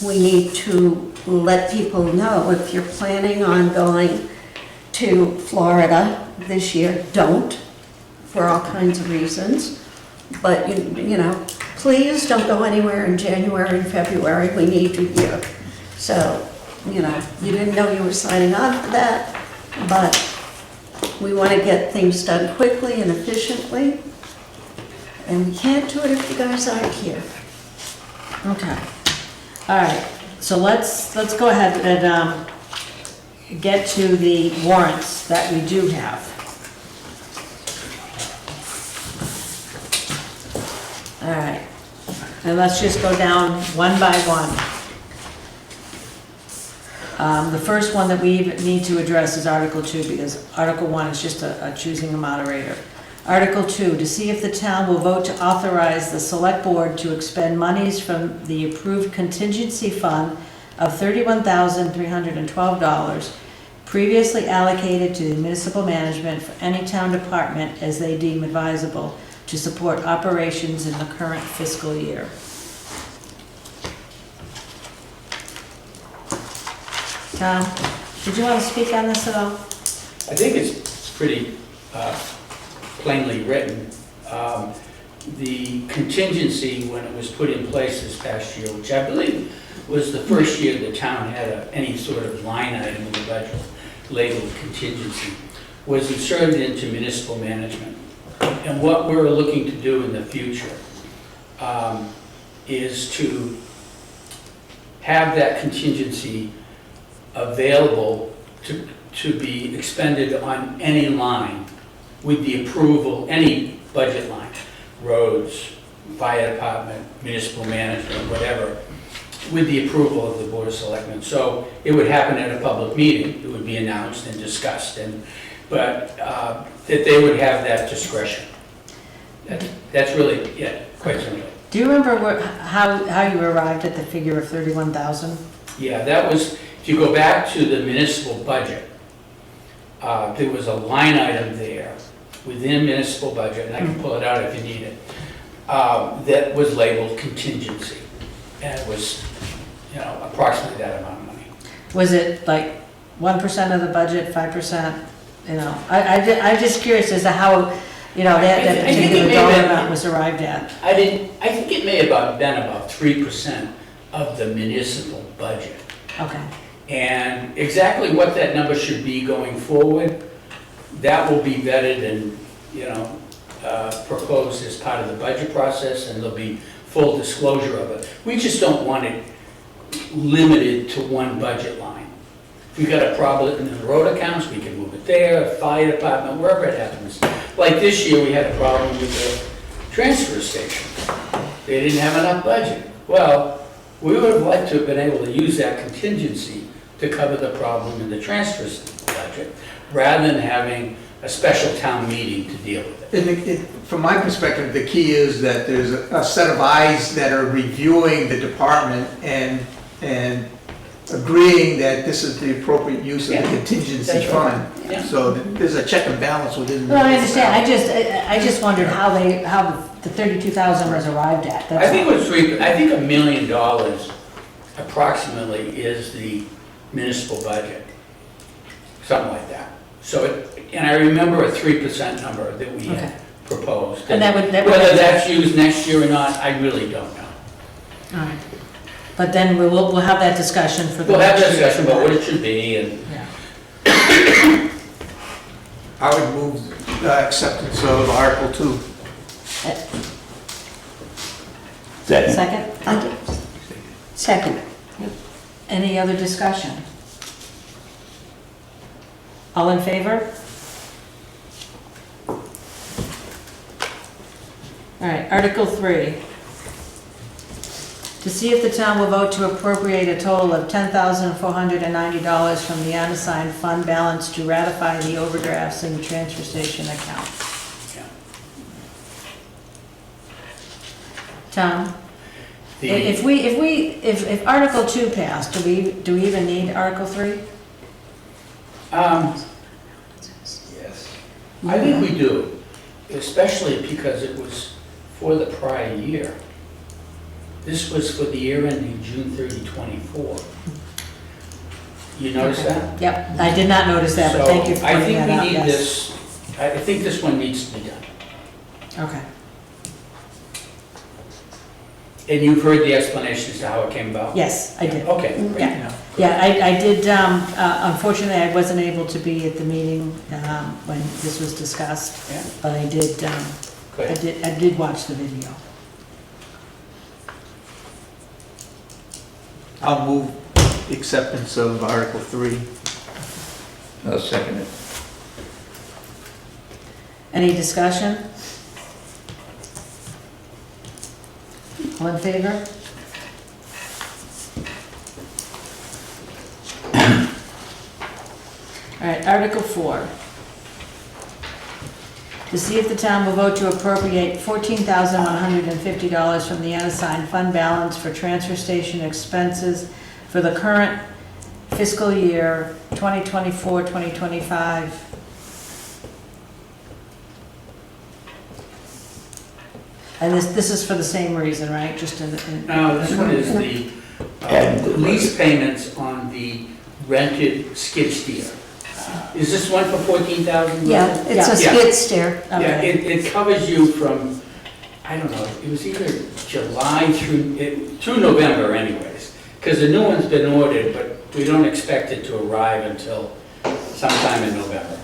we need to let people know, if you're planning on going to Florida this year, don't, for all kinds of reasons. But, you know, please don't go anywhere in January and February, we need you here. So, you know, you didn't know you were signing on for that, but we want to get things done quickly and efficiently. And we can't do it if you guys aren't here. Okay. All right, so let's go ahead and get to the warrants that we do have. All right, and let's just go down one by one. The first one that we need to address is Article 2, because Article 1 is just a choosing a moderator. Article 2, to see if the town will vote to authorize the select board to expend monies from the approved contingency fund of $31,312 previously allocated to the municipal management for any town department as they deem advisable to support operations in the current fiscal year. Tom, did you want to speak on this at all? I think it's pretty plainly written. The contingency, when it was put in place this past year, which I believe was the first year the town had any sort of line item in the budget labeled contingency, was inserted into municipal management. And what we're looking to do in the future is to have that contingency available to be expended on any line with the approval, any budget line, roads, fire department, municipal management, whatever, with the approval of the Board of Selectmen. So it would happen at a public meeting, it would be announced and discussed, but that they would have that discretion. That's really, yeah, quite simply. Do you remember how you arrived at the figure of 31,000? Yeah, that was, if you go back to the municipal budget, there was a line item there within municipal budget, and I can pull it out if you need it, that was labeled contingency. And it was, you know, approximately that amount of money. Was it like 1% of the budget, 5%? You know, I'm just curious as to how, you know, that I think it particular may dollar have been- amount was arrived at. I think it may have been about 3% of the municipal budget. Okay. And exactly what that number should be going forward, that will be vetted and, you know, proposed as part of the budget process, and there'll be full disclosure of it. We just don't want it limited to one budget line. If we got a problem in the road accounts, we can move it there, fire department, wherever it happens. Like this year, we had a problem with the transfer station. They didn't have enough budget. Well, we would have liked to have been able to use that contingency to cover the problem in the transfer budget, rather than having a special town meeting to deal with it. And from my perspective, the key is that there's a set of eyes that are reviewing the department and agreeing that this is the appropriate use of the Yeah, contingency that's right. fund. Yeah. So there's a check and balance within. Well, I understand, I just wondered how the 32,000 was arrived at. That's I think all. it was I think $1 million approximately is the municipal budget, something like that. So, and I remember a 3% number that we Okay. had proposed. And that would- Whether that's used next year or not, I really don't know. All right. But then we'll have that discussion for the We'll have next a year. discussion about what it should be, and Yeah. I would move acceptance of Article 2. Second. Second? Second. Any other discussion? All in favor? All right, Article 3. To see if the town will vote to appropriate a total of $10,490 from the unassigned fund balance to ratify the overdrafts in the transfer station account. yeah. Tom? If Article 2 passed, do we even need Article 3? Yes. I think we do, especially because it was for the prior year. This was for the year ending June 30, 24. You notice that? Yep, I did not notice that, but thank you for So I pointing think that out, we need yes. this, I think this one needs to be done. Okay. And you've heard the explanation as to how it came about? Yes, I did. Okay, great. Yeah, yeah, I did, unfortunately, I wasn't able to be at the meeting when this was discussed, Yeah, but I did, good. I did watch the video. I'll move acceptance of Article 3. I'll second it. Any discussion? All in favor? All right, Article 4. To see if the town will vote to appropriate $14,150 from the unassigned fund balance for transfer station expenses for the current fiscal year 2024-2025. And this is for the same reason, right? Just in. Now, this one is the lease payments on the rented skid steer. Is this one for 14,000? Yeah, it's a Yeah. skid steer. Yeah, Okay. it covers you from, I don't know, it was either July through November anyways, because the new one's been ordered, but we don't expect it to arrive until sometime in November,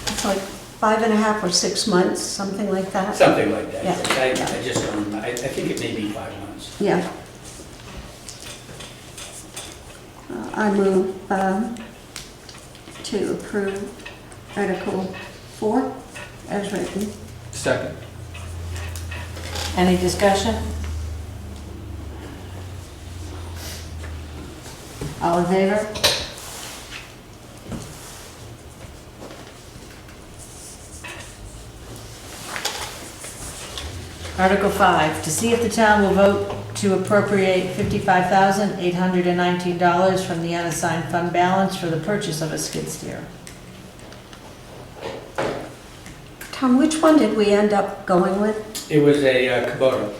It's like 5.5 or 6 months, something like that. something like that. Yeah. I just don't remember, I think it may be 5 months. Yeah. I move to approve Article 4 as written. Second. Any discussion? All in favor? Article 5, to see if the town will vote to appropriate $55,819 from the unassigned fund balance for the purchase of a skid steer. Tom, which one did we end up going with? It was a Kubota.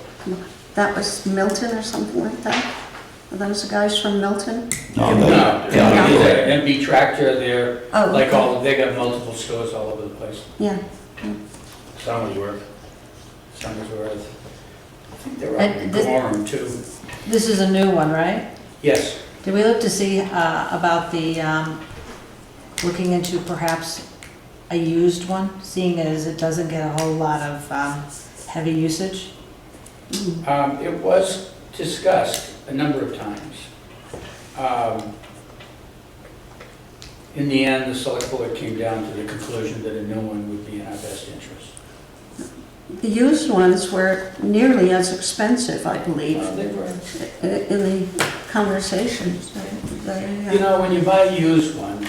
That was Milton or something like that? Are those the guys from Milton? No, No, that- it's an MB tractor, they're Oh, like okay. they got multiple stores all over the place. Yeah. Some was worth, some was worth. I think they're up And in this- Gorham too. This is a new one, right? Yes, Did we look to see about the, looking into perhaps a used one, seeing as it doesn't get a whole lot of heavy usage? it was discussed a number of times. In the end, the select board came down to the conclusion that a new one would be in our best interest. The used ones were nearly as expensive, I believe, They were. in the conversations. You know, when you buy a used one,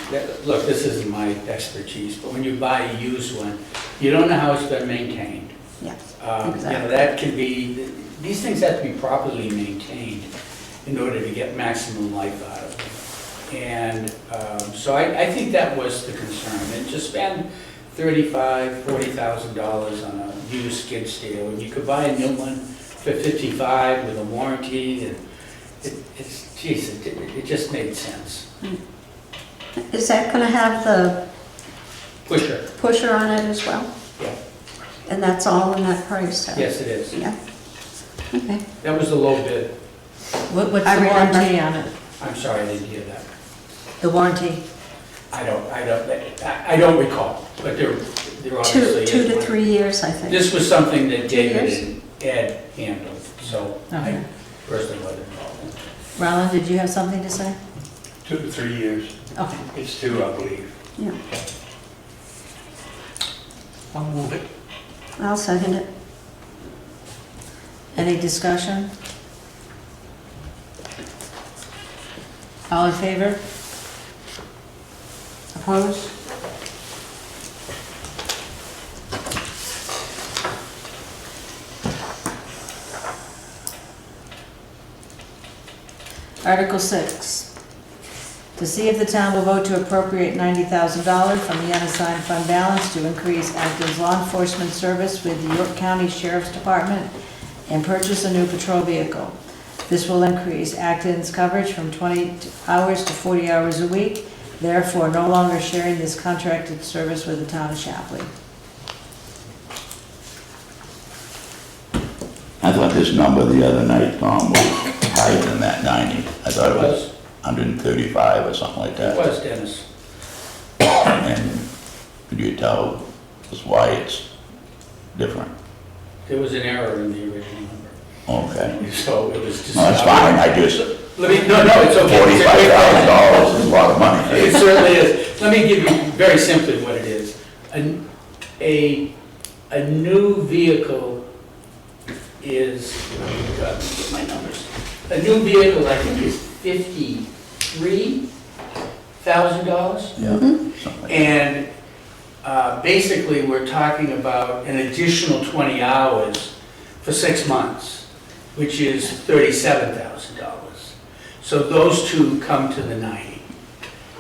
look, this isn't my expertise, but when you buy a used one, you don't know how it's been maintained. Yes, You know, exactly. that can be, these things have to be properly maintained in order to get maximum life out of them. And so I think that was the concern, and to spend $35,000, $40,000 on a used skid steer, when you could buy a new one for $55,000 with a warranty, and it just made sense. Is that going to have the Pusher, pusher on it as well? yeah, And that's all in that price tag? yes, it is. Yeah. Okay. That was the low bid. What's I the remember. warranty on it? I'm sorry, I didn't hear that. The warranty? I don't recall, but there obviously is 2 to one. 3 years, I think. This was something that 2 David years? and Ed handled, so I Okay. personally wasn't involved in it. Roland, did you have something to say? 2 to 3 years. Okay. It's 2, I believe. Yeah. I'll move it. I'll second it. Any discussion? All in favor? Opposed? Article 6, to see if the town will vote to appropriate $90,000 from the unassigned fund balance to increase Acton's law enforcement service with the York County Sheriff's Department and purchase a new patrol vehicle. This will increase Acton's coverage from 20 hours to 40 hours a week, therefore no longer sharing this contracted service with the town of Shapley. I thought this number the other night, Tom, was higher than that 90. I thought it was 135 or something like It that. was, Dennis. And could you tell us why it's different? There was an error in the original number. Okay. So it was just. No, that's fine, I just, Let me, no, it's okay. It's a great question. $45 is a lot of money. It certainly is. Let me give you very simply what it is. A new vehicle is, get my numbers. A new vehicle, I think, is $53,000. Yeah, something like that. And basically, we're talking about an additional 20 hours for 6 months, which is $37,000. So those two come to the 90.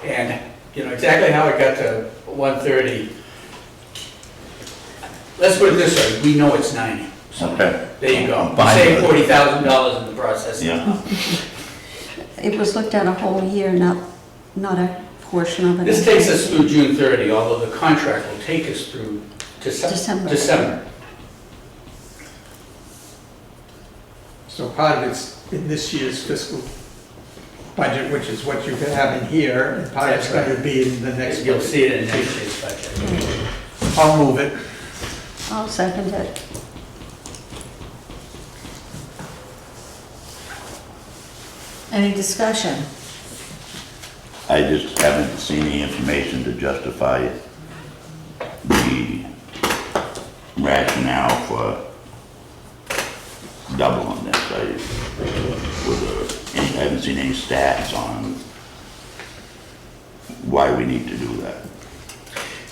And you know exactly how it got to 130. Let's put it this way, we know it's 90. So Okay. there you go. I'm We fine saved with it. $40,000 in the process. Yeah. It was looked at a whole year, not a portion of it. This takes us through June 30, although the contract will take us through December. December. So part of it's in this year's fiscal budget, which is what you have in here, and part of it's That's going to be in the next You'll budget. see it in next year's budget. I'll move it. I'll second it. Any discussion? I just haven't seen the information to justify the rationale for doubling this. I haven't seen any stats on why we need to do that.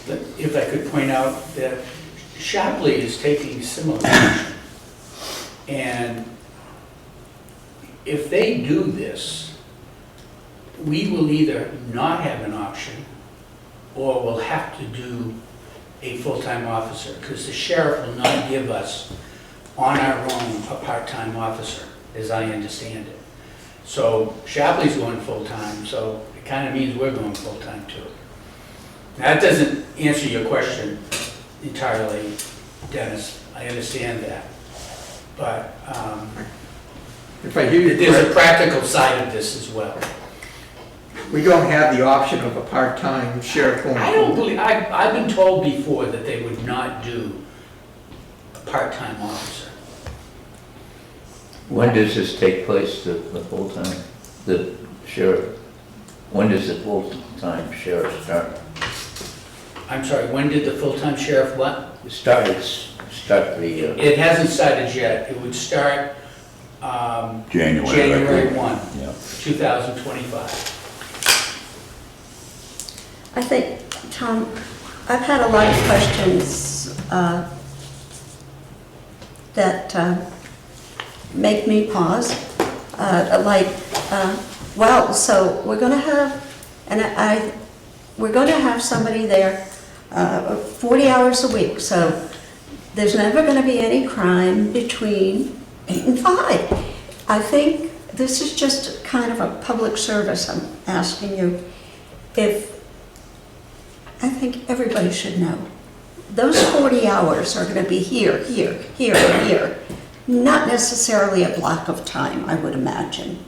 But if I could point out that Shapley is taking similar action. And if they do this, we will either not have an option or we'll have to do a full-time officer, because the sheriff will not give us on our own a part-time officer, as I understand it. So Shapley's going full-time, so it kind of means we're going full-time too. That doesn't answer your question entirely, Dennis. I understand that. But If I hear you there's a correct, practical side of this as well. we don't have the option of a part-time sheriff going I don't forward. believe, I've been told before that they would not do a part-time officer. When does this take place, the full-time, the sheriff? When does the full-time sheriff start? I'm sorry, when did the full-time sheriff what? Start the, It hasn't started yet. It would start January 1, Yeah. 2025. I think, Tom, I've had a lot of questions that make me pause. Well, so we're going to have, we're going to have somebody there 40 hours a week, so there's never going to be any crime between 8 and 5. I think this is just kind of a public service I'm asking you. I think everybody should know. Those 40 hours are going to be here, here, here, and here. Not necessarily a block of time, I would imagine.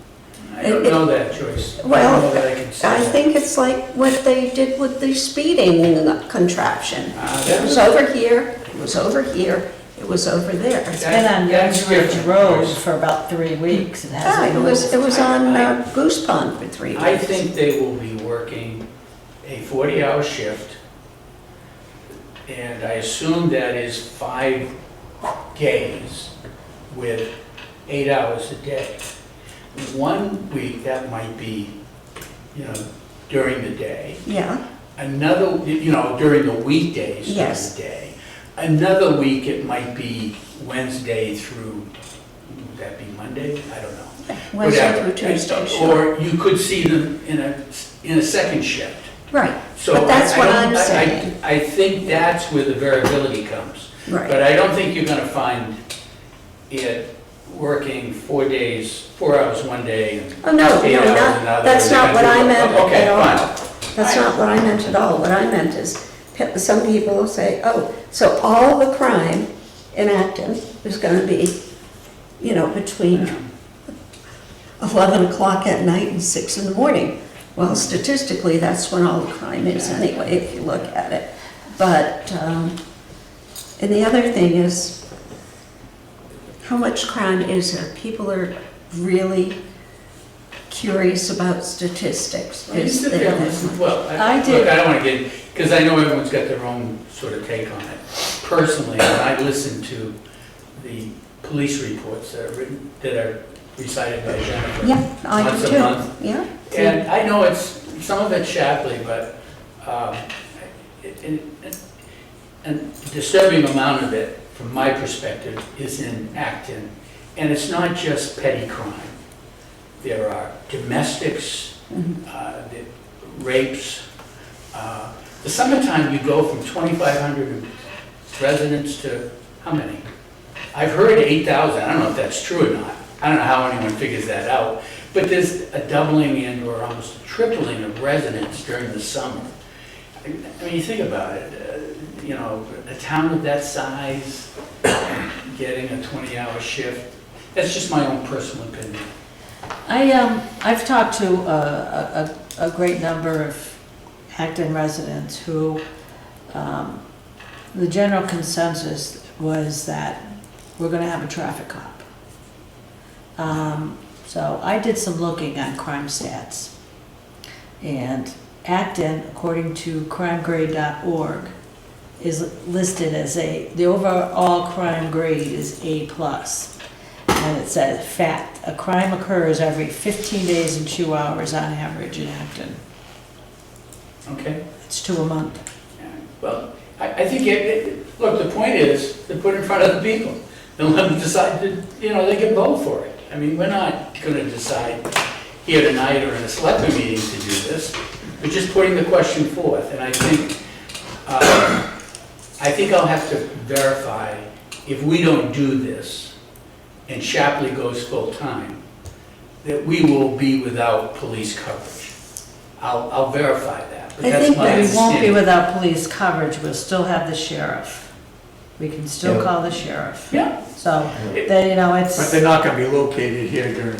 I don't know that, Joyce. I don't Well, know that I can say I that. think it's like what they did with the speeding contraption. It was That's- over here, it was over here, it was over there. It's been on That's Youngs Ridge different, Road Joyce. for about 3 weeks. It Yeah, hasn't moved. it was on Goose Pond for 3 weeks. I think they will be working a 40-hour shift, and I assume that is 5 days with 8 hours a day. 1 week, that might be, during the day. Yeah, Another, during the weekdays during Yes. the day. Another week, it might be Wednesday through, would that be Monday? I don't know. Wednesday whatever. through Tuesday, sure. Or you could see them in a second shift. Right, So but that's I what don't- I'm saying. I think that's where the variability comes. Right. But I don't think you're gonna find it working 4 days, 4 hours one day and Oh, no, 8 no, hours not, another. that's not what I meant Okay, at all. fine. That's not what I meant at all. What I meant is, some people will say, oh, so all the crime in Acton is gonna be, between 11 o'clock at night and 6 in the morning. Well, statistically, that's when all the crime is anyway, if you look at it. But, and the other thing is, how much crime is there? People are really curious about statistics. Well, you sit there and listen. Well, I did- look, I don't want to get, because I know everyone's got their own sort of take on it. Personally, when I listen to the police reports that are written, that are recited by Jennifer. Yeah, I Once do a too. month. Yeah. And I know it's, some of it's Shapley, but, and the disturbing amount of it, from my perspective, is in Acton. And it's not just petty crime. There are domestics, the rapes. The summertime, you go from 2,500 residents to how many? I've heard 8,000. I don't know if that's true or not. I don't know how anyone figures that out. But there's a doubling and or almost a tripling of residents during the summer. I mean, you think about it, a town of that size getting a 20-hour shift, that's just my own personal opinion. I've talked to a great number of Acton residents who, the general consensus was that we're gonna have a traffic cop. So I did some looking on crime stats. And Acton, according to crimegrade.org, is listed as the overall crime grade is A+. And it says, fact, a crime occurs every 15 days and 2 hours on average in Acton. Okay? It's 2 a month. Well, I think, look, the point is, to put it in front of the people. They'll let them decide, they can vote for it. I mean, we're not gonna decide here tonight or in a selectment meeting to do this. We're just putting the question forth, and I think I'll have to verify if we don't do this and Shapley goes full-time, that we will be without police coverage. I'll verify that, but I that's think my that we won't be understanding. without police coverage, we'll still have the sheriff. We can still Yeah. call the sheriff. Yeah, So, It- it's. But they're not gonna be located here during,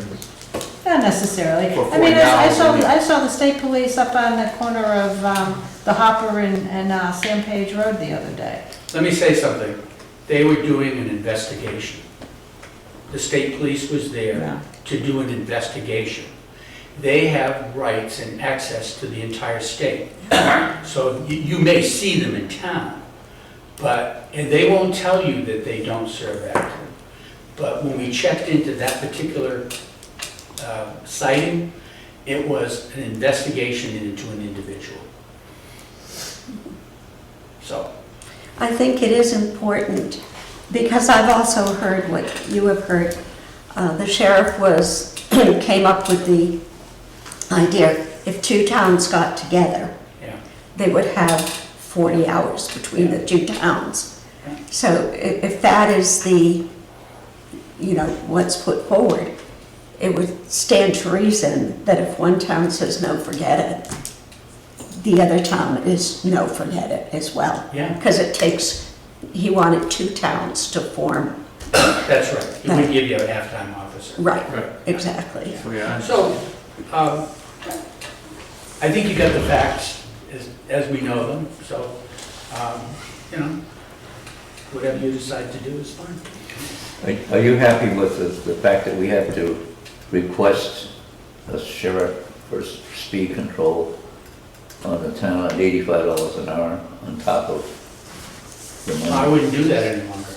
Not necessarily. For I mean, 40 hours a week. I saw the state police up on the corner of the Hopper and Sam Page Road the other day. let me say something. They were doing an investigation. The state police was there Yeah. to do an investigation. They have rights and access to the entire state. So you may see them in town, and they won't tell you that they don't serve Acton. But when we checked into that particular sighting, it was an investigation into an individual. So, I think it is important, because I've also heard what you have heard. The sheriff came up with the idea, if 2 towns got together, yeah. they would have 40 hours between the 2 towns. Yeah. So if that is what's put forward, it would stand to reason that if one town says no, forget it, the other town is no, forget it as well. Yeah. Because he wanted 2 towns to form. That's right. It would give you a half-time officer. Right, right, exactly. so yeah. So, I think you got the facts as we know them, so, whatever you decide to do is fine. Are you happy with the fact that we have to request a sheriff for speed control on the town at $85 an hour on top of the I money? wouldn't do that any longer.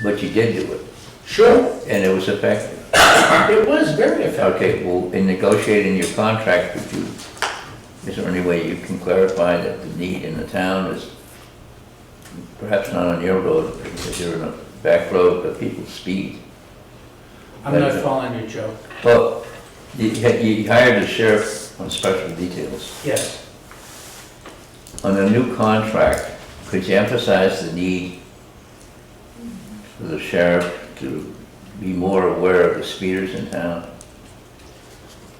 But you did do it, Sure, and it was effective. it was very effective. Okay, well, in negotiating your contract, is there any way you can clarify that the need in the town is perhaps not on your road, because you're in a back road, but people speed? I'm not following you, Joe. Well, you hired a sheriff on special details. Yes. On a new contract, could you emphasize the need for the sheriff to be more aware of the speeders in town?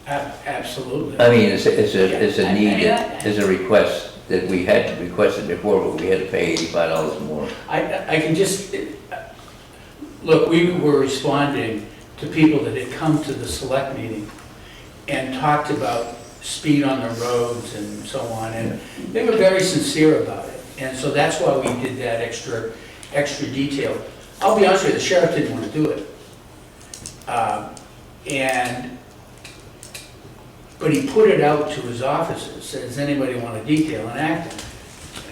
Absolutely. I mean, it's a need, Yeah. it's a request that we had requested before, but we had to pay $85 more. I can just, look, we were responding to people that had come to the select meeting and talked about speed on the roads and so on, and they were very sincere about it. And so that's why we did that extra detail. I'll be honest with you, the sheriff didn't want to do it. But he put it out to his officers, said, does anybody want a detail in Acton?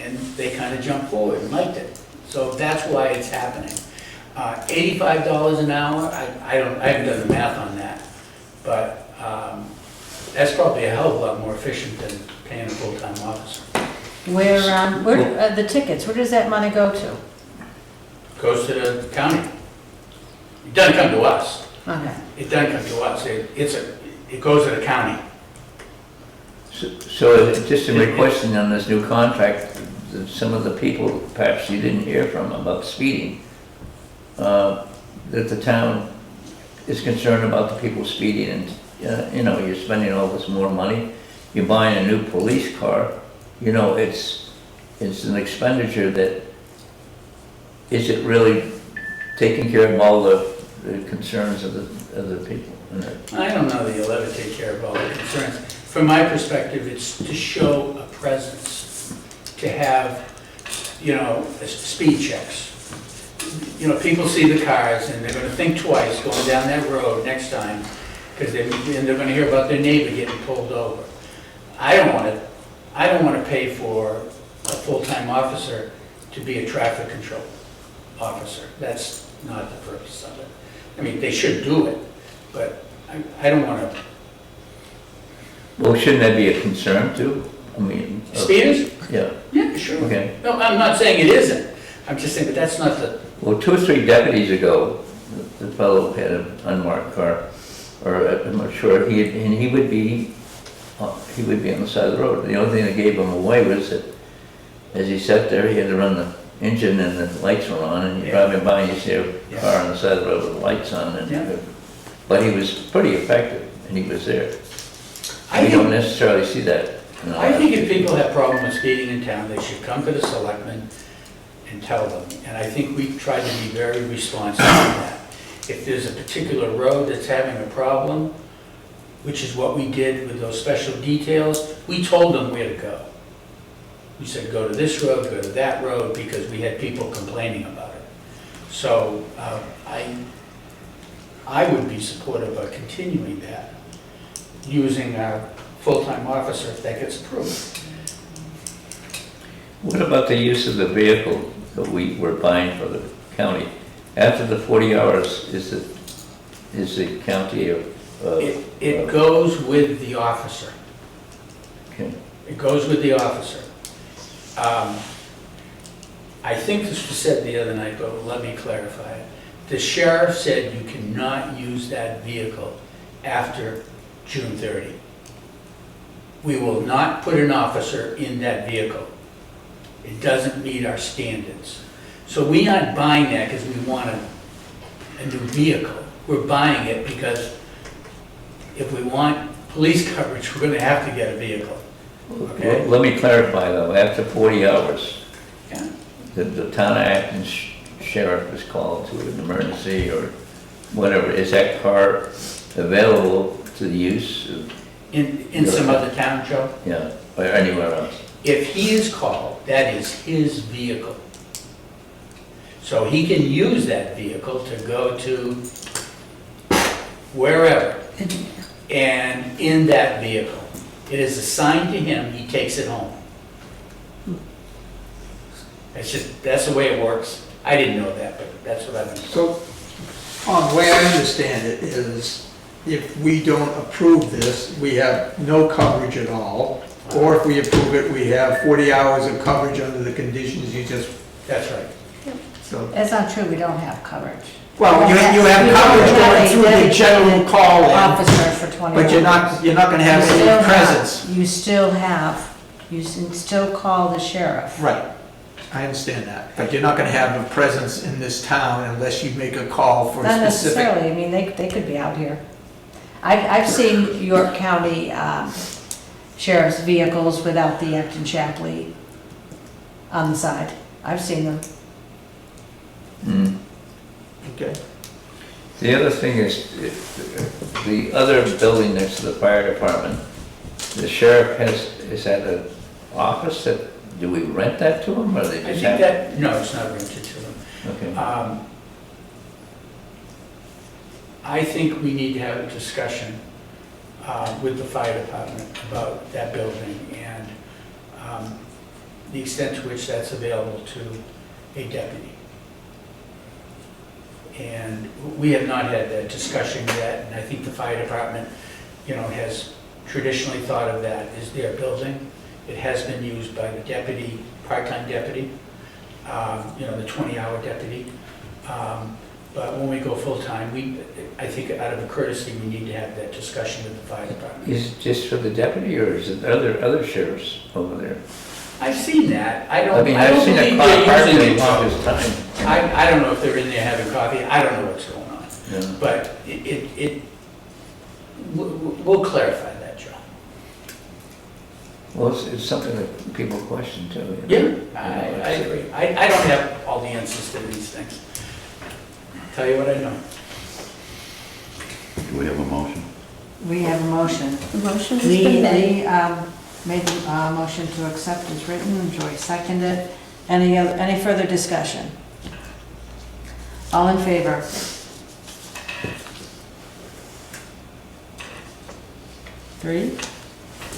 And they kind of jumped forward and liked it. So that's why it's happening. $85 an hour, I haven't done the math on that, but that's probably a hell of a lot more efficient than paying a full-time officer. Where, the tickets, where does that money go to? Goes to the county. It doesn't come to us. Okay. It doesn't come to us. It goes to the county. So just in requesting on this new contract, that some of the people perhaps you didn't hear from about speeding, that the town is concerned about the people speeding, and you know, you're spending all this more money, you're buying a new police car, you know, it's an expenditure that, is it really taking care of all the concerns of the people? I don't know that you'll ever take care of all the concerns. From my perspective, it's to show a presence, to have, you know, speed checks. You know, people see the cars and they're gonna think twice going down that road next time, because they're gonna hear about their neighbor getting pulled over. I don't wanna pay for a full-time officer to be a traffic control officer. That's not the purpose of it. I mean, they should do it, but I don't wanna. Well, shouldn't that be a concern too? I mean. Speeders? Yeah, Yeah, sure. okay. No, I'm not saying it isn't. I'm just saying, but that's not the, Well, 2 or 3 deputies ago, the fellow had an unmarked car, or I'm not sure, he would be on the side of the road. The only thing that gave him away was that as he sat there, he had to run the engine and the lights were on, and you're driving by and you see a car on the side of the road with the lights on, and, but he was pretty effective, and he was there. You don't necessarily see that. I think if people have problems with speeding in town, they should come to the selectmen and tell them. And I think we try to be very responsive to that. If there's a particular road that's having a problem, which is what we did with those special details, we told them where to go. We said, go to this road, go to that road, because we had people complaining about it. So I would be supportive of continuing that, using a full-time officer if that gets approved. What about the use of the vehicle that we were buying for the county? After the 40 hours, is the county It goes with the officer. okay. It goes with the officer. I think this was said the other night, but let me clarify it. The sheriff said you cannot use that vehicle after June 30. We will not put an officer in that vehicle. It doesn't meet our standards. So we aren't buying that because we want a new vehicle. We're buying it because if we want police coverage, we're gonna have to get a vehicle. Okay? Let me clarify though, after 40 hours, Yeah. the town of Acton sheriff is called to an emergency or whatever, is that car available to the use of, In some other town, Joe? yeah, or anywhere else? If he is called, that is his vehicle. So he can use that vehicle to go to wherever. And in that vehicle, it is assigned to him, he takes it home. That's the way it works. I didn't know that, but that's what I've been told. So, the way I understand it is, if we don't approve this, we have no coverage at all. Or if we approve it, we have 40 hours of coverage under the conditions you just. That's right. So, It's not true, we don't have coverage. well, you have We don't coverage have going a through the general dedicated call-in, Officer for 20 but you're not gonna have You still any presence. You still have, you can still call the sheriff. Right, I understand that, but you're not gonna have a presence in this town unless you make a call for a Not specific. necessarily, I mean, they could be out here. I've seen York County sheriff's vehicles without the Acton Chapley on the side. I've seen them. Hmm. Okay. The other thing is, the other building next to the fire department, the sheriff is that an office that, do we rent that to him, or they I just think have? that, no, it's not rented to them. Okay. I think we need to have a discussion with the fire department about that building and the extent to which that's available to a deputy. And we have not had that discussion yet, and I think the fire department, has traditionally thought of that as their building. It has been used by the deputy, part-time deputy, the 20-hour deputy. But when we go full-time, I think out of a courtesy, we need to have that discussion with the fire department. Is it just for the deputy, or is it other sheriffs over there? I've seen that. I I don't mean, I've seen a believe car they're parked using there it. longest time. I don't know if they're in there having coffee. I don't know what's going on. Yeah. But we'll clarify that, Joe. Well, it's something that people question too. Yeah, I agree. I don't have all the answers to these things. Tell you what I know. Do we have a motion? We have a motion. The motion has been made. Lee made the motion to accept as written, Joyce seconded. Any further discussion? All in favor? Three?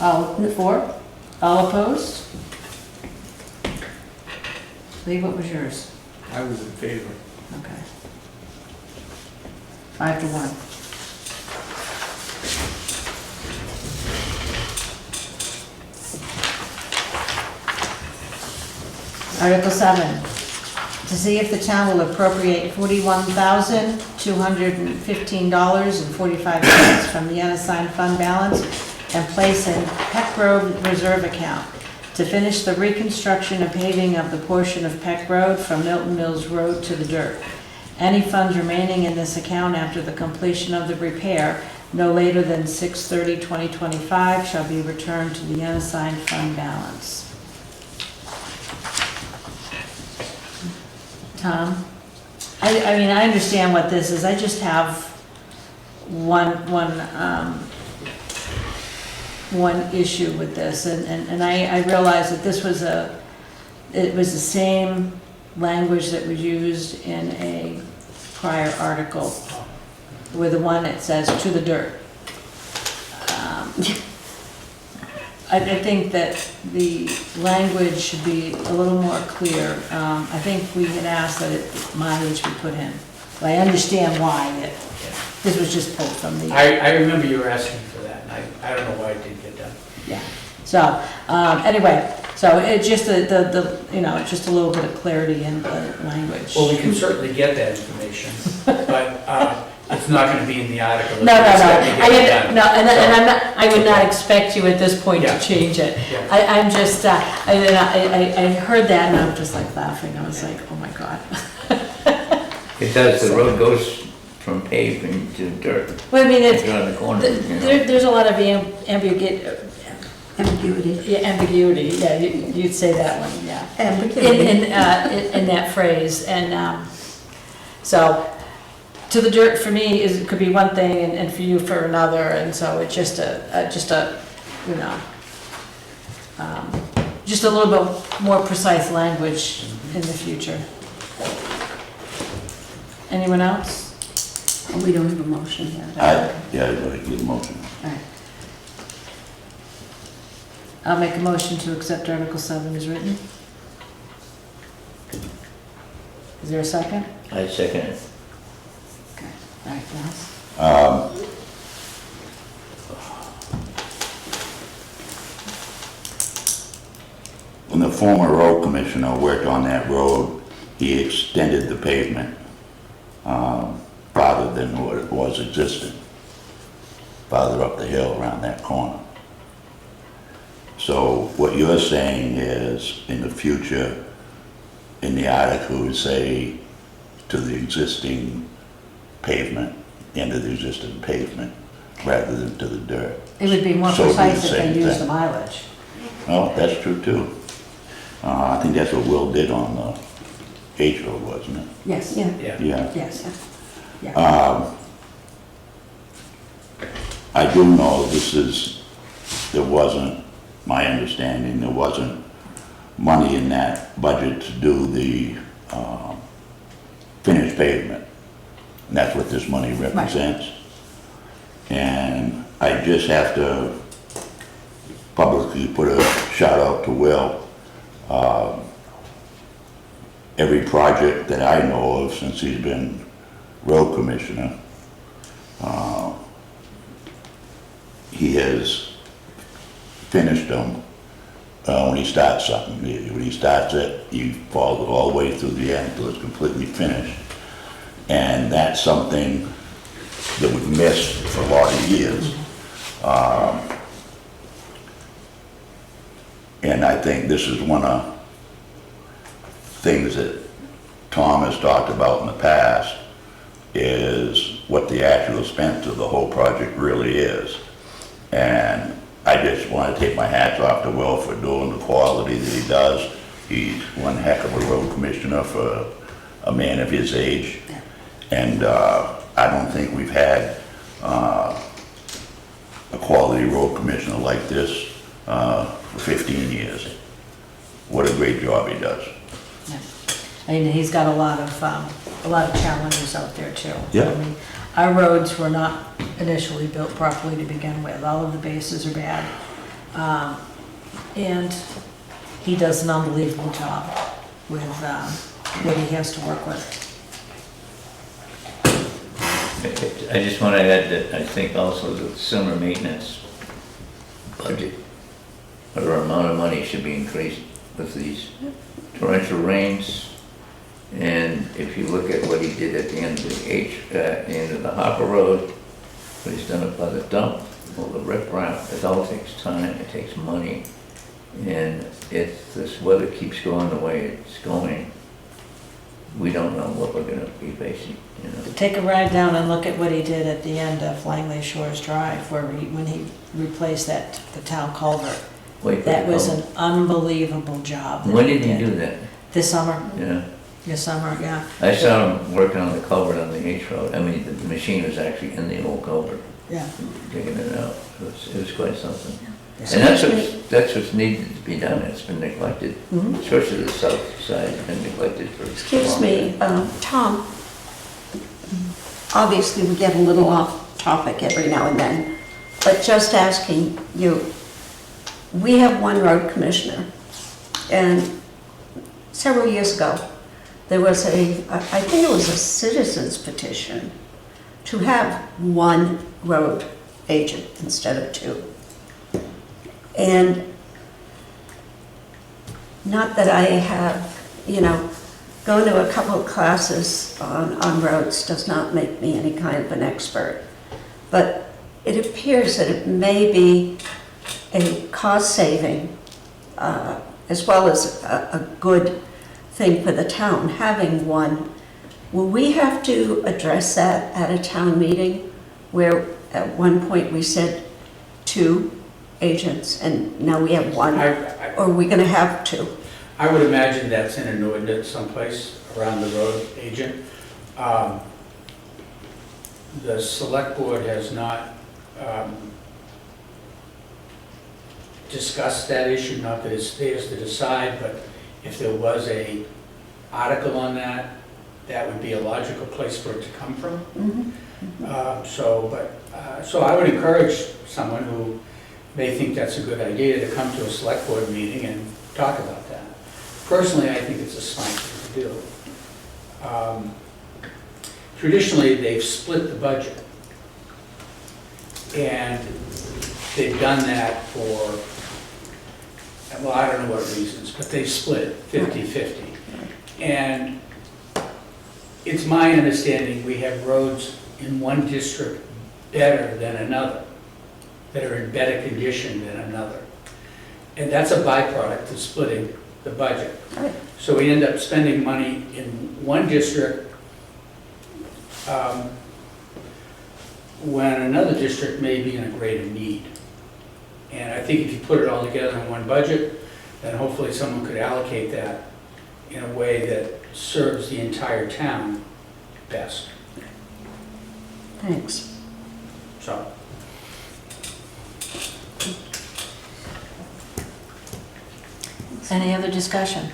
All, four? All opposed? Lee, what was yours? I was in favor. Okay. 5-1. Article 7, to see if the town will appropriate $41,215.45 from the unassigned fund balance and place in Peck Road Reserve account to finish the reconstruction and paving of the portion of Peck Road from Milton Mills Road to the dirt. Any funds remaining in this account after the completion of the repair, no later than 6/30/2025, shall be returned to the unassigned fund balance. Tom? I mean, I understand what this is, I just have one issue with this, and I realize that this was it was the same language that was used in a prior article, with the one that says "to the dirt." I think that the language should be a little more clear. I think we had asked that mileage be put in. But I understand why this was just pulled from the. I remember you were asking for that, and I don't know why it didn't get done. Yeah, so, anyway, so it's just just a little bit of clarity in the language. Well, we can certainly get that information, but it's not going to be in the article. No, It's got to get done. I'm not, I would not expect you at this point Yeah. to change it. Yeah. I'm just, I heard that and I was just like laughing, I was like, oh my God. It does, the road goes from pavement to dirt. Well, I mean, It's around the corner, you know. there's a lot of ambiguity, yeah, you'd say that one, yeah. Ambiguity. In that phrase, and, so, to the dirt for me could be one thing and for you for another, and so it's just a just a little bit more precise language in the future. Anyone else? We don't have a motion yet. I'd like to get a motion. All right. I'll make a motion to accept Article 7 as written. Is there a second? I second it. Okay, all right, Dennis. When the former road commissioner worked on that road, he extended the pavement farther than what it was existing, farther up the hill around that corner. So what you're saying is, in the future, in the article, would say to the existing pavement, end of the existing pavement, rather than to the dirt. It would be more So it'd be precise the if they same used thing. the mileage. Oh, that's true too. I think that's what Will did on the H Road, wasn't it? Yes, Yeah. Yeah. Yeah. yes, yeah. I do know there wasn't, my understanding, there wasn't money in that budget to do the finished pavement. And that's what this money represents. And I just have to publicly put a shout out to Will. Every project that I know of since he's been road commissioner, he has finished them when he starts something. When he starts it, he follows it all the way through the end until it's completely finished. And that's something that we've missed for a lot of years. And I think this is one of things that Tom has talked about in the past, is what the actual expense of the whole project really is. And I just want to take my hats off to Will for doing the quality that he does. He's one heck of a road commissioner for a man of his age. And I don't think we've had a quality road commissioner like this for 15 years. What a great job he does. Yeah. I mean, he's got a lot of challenges out there too. Yeah. I mean, our roads were not initially built properly to begin with. All of the bases are bad. And he does an unbelievable job with what he has to work with. I just want to add that I think also the summer maintenance budget, or amount of money, should be increased with these torrential rains. And if you look at what he did at the end of the end of the Hopper Road, what he's done up by the dump, all the riprap, it all takes time, it takes money. And if this weather keeps going the way it's going, we don't know what we're gonna be facing, you know. Take a ride down and look at what he did at the end of Langley Shores Drive, when he replaced the town culvert. Wait, That was an unbelievable job. When did he do that? This summer, Yeah. yeah. I saw him working on the culvert on the H Road. I mean, the machine was actually in the old culvert, Yeah. digging it out. It was quite something. And that's what's needed to be done. It's been neglected, especially the south side, has been neglected for a Excuse long me, time. Tom, obviously we get a little off topic every now and then, but just asking you, we have one road commissioner, and several years ago, there was I think it was a citizen's petition to have one road agent instead of two. And not that I have, going to a couple of classes on roads does not make me any kind of an expert, but it appears that it may be a cost saving as well as a good thing for the town, having one. Will we have to address that at a town meeting where at one point we said two agents and now we have one? Or are we going to have two? I would imagine that's in an ordinance someplace around the road agent. The select board has not discussed that issue, not that it's theirs to decide, but if there was a article on that, that would be a logical place for it to come from. So I would encourage someone who may think that's a good idea to come to a select board meeting and talk about that. Personally, I think it's a smart thing to do. Traditionally, they've split the budget. And they've done that for, well, I don't know what reasons, but they've split 50-50. And It's my understanding we have roads in one district better than another, that are in better condition than another. And that's a byproduct of splitting the budget. Right. So we end up spending money in one district when another district may be in a greater need. And I think if you put it all together in one budget, then hopefully someone could allocate that in a way that serves the entire town best. Thanks. So, Any other discussion?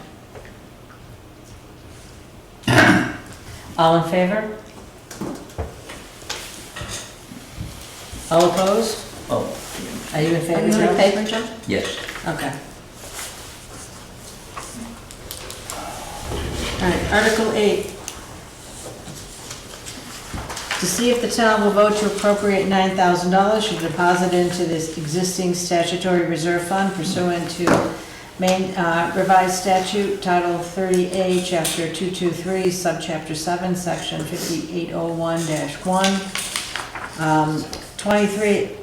All in favor? All opposed? Oh, Are you in Are favor, you in Joe? favor, Joe? yes. Okay. All right, Article 8. To see if the town will vote to appropriate $9,000 to deposit into this existing statutory reserve fund pursuant to Maine Revised Statute, Title 30A, Chapter 223, Subchapter 7, Section 5801-1, 23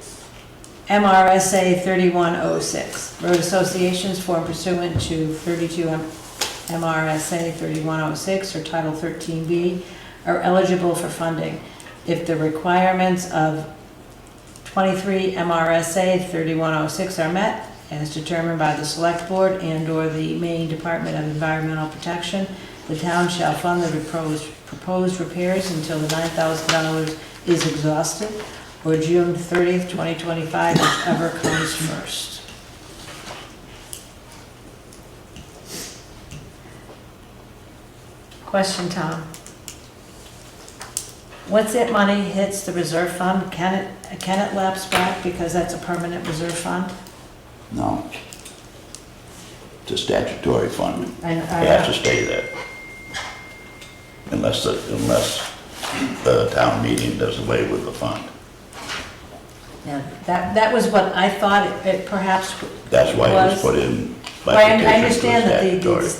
MRSA 3106. Road associations formed pursuant to 32 MRSA 3106 or Title 13B are eligible for funding if the requirements of 23 MRSA 3106 are met, as determined by the Select Board and/or the Maine Department of Environmental Protection. The town shall fund the proposed repairs until the $9,000 is exhausted, or June 30th, 2025, whichever comes first. Question, Tom. Once that money hits the reserve fund, can it lapse back because that's a permanent reserve fund? No. It's a statutory fund. It I has to stay there. Unless the town meeting does away with the fund. Yeah, that was what I thought it perhaps That's why it was was. put in by Well, I petition to understand that the statutory.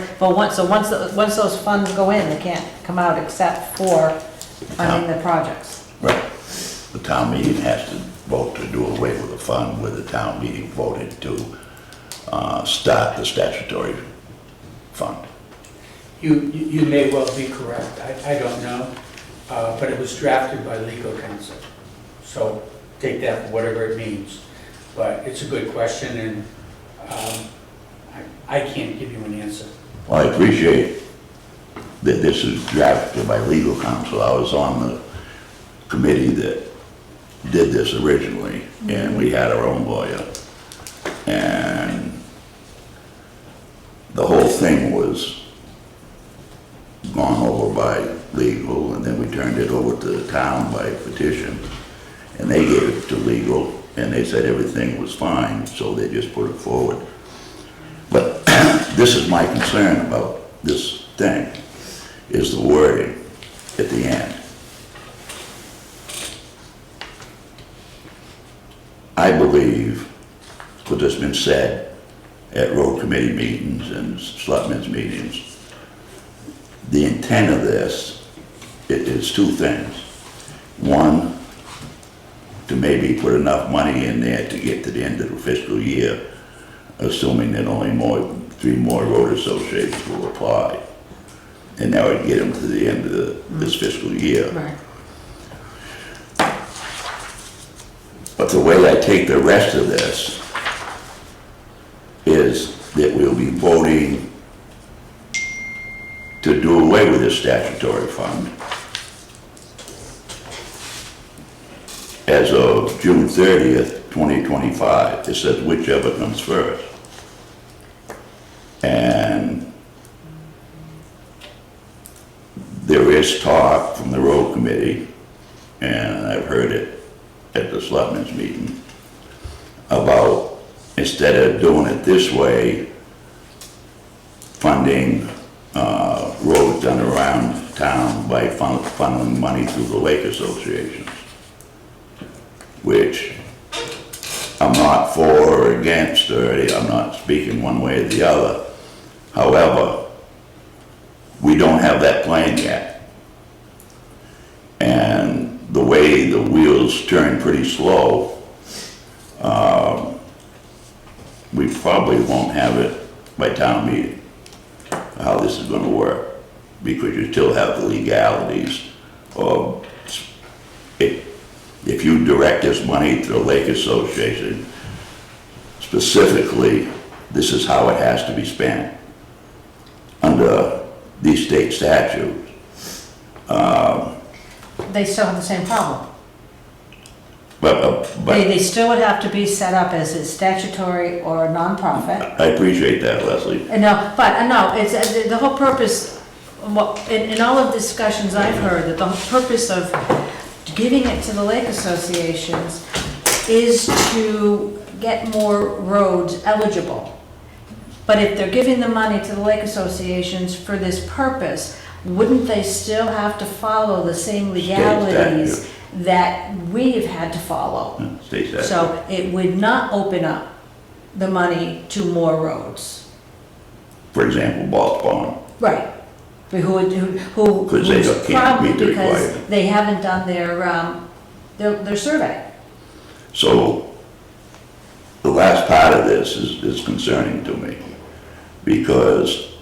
statutory, but once those funds go in, they can't come out except for funding the projects. Right. The town meeting has to vote to do away with the fund where the town meeting voted to start the statutory fund. you may well be correct, I don't know, but it was drafted by legal counsel. So take that for whatever it means. But it's a good question, and I can't give you an answer. Well, I appreciate that this is drafted by legal counsel. I was on the committee that did this originally, and we had our own lawyer. And the whole thing was gone over by legal, and then we turned it over to the town by petition. And they gave it to legal, and they said everything was fine, so they just put it forward. But this is my concern about this thing, is the wording at the end. I believe, what has been said at road committee meetings and selectmen's meetings, the intent of this is two things. One, to maybe put enough money in there to get to the end of the fiscal year, assuming that only three more road associations will apply. And that would get them to the end of this fiscal year. Right. But the way I take the rest of this is that we'll be voting to do away with this statutory fund as of June 30th, 2025. It says whichever comes first. And there is talk from the road committee, and I've heard it at the selectmen's meeting, about instead of doing it this way, funding roads done around town by funneling money through the lake associations, which I'm not for or against, or I'm not speaking one way or the other. However, we don't have that plan yet. way the wheels turn pretty slow, we probably won't have it by town meeting, how this is gonna work, because you still have the legalities of, if you direct this money to the Lake Association, specifically, this is how it has to be spent under these state statutes. They still have the same problem. But They still would have to be set up as a statutory or a nonprofit. I appreciate that, Leslie. No, but, no, it's, the whole purpose, well, in all of the discussions I've heard, that the whole purpose of giving it to the lake associations is to get more roads eligible. But if they're giving the money to the lake associations for this purpose, wouldn't they still have to follow the same legalities that we've had to follow? State statute. So it would not open up the money to more roads. For example, Ball's Pond. Right. Who, Because they who's can't meet probably the because requirement. they haven't done their survey. So the last part of this is concerning to me, because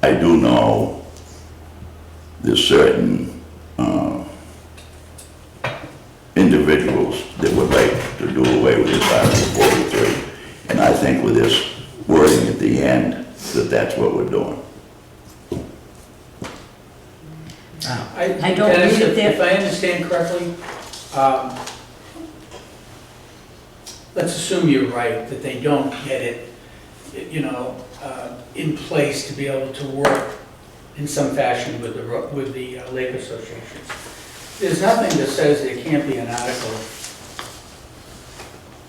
I do know there's certain individuals that would like to do away with this Article 43. And I think with this wording at the end, that's what we're doing. I don't Dennis, read it there. if I understand correctly, let's assume you're right, that they don't get it, in place to be able to work in some fashion with the lake associations. There's nothing that says there can't be an article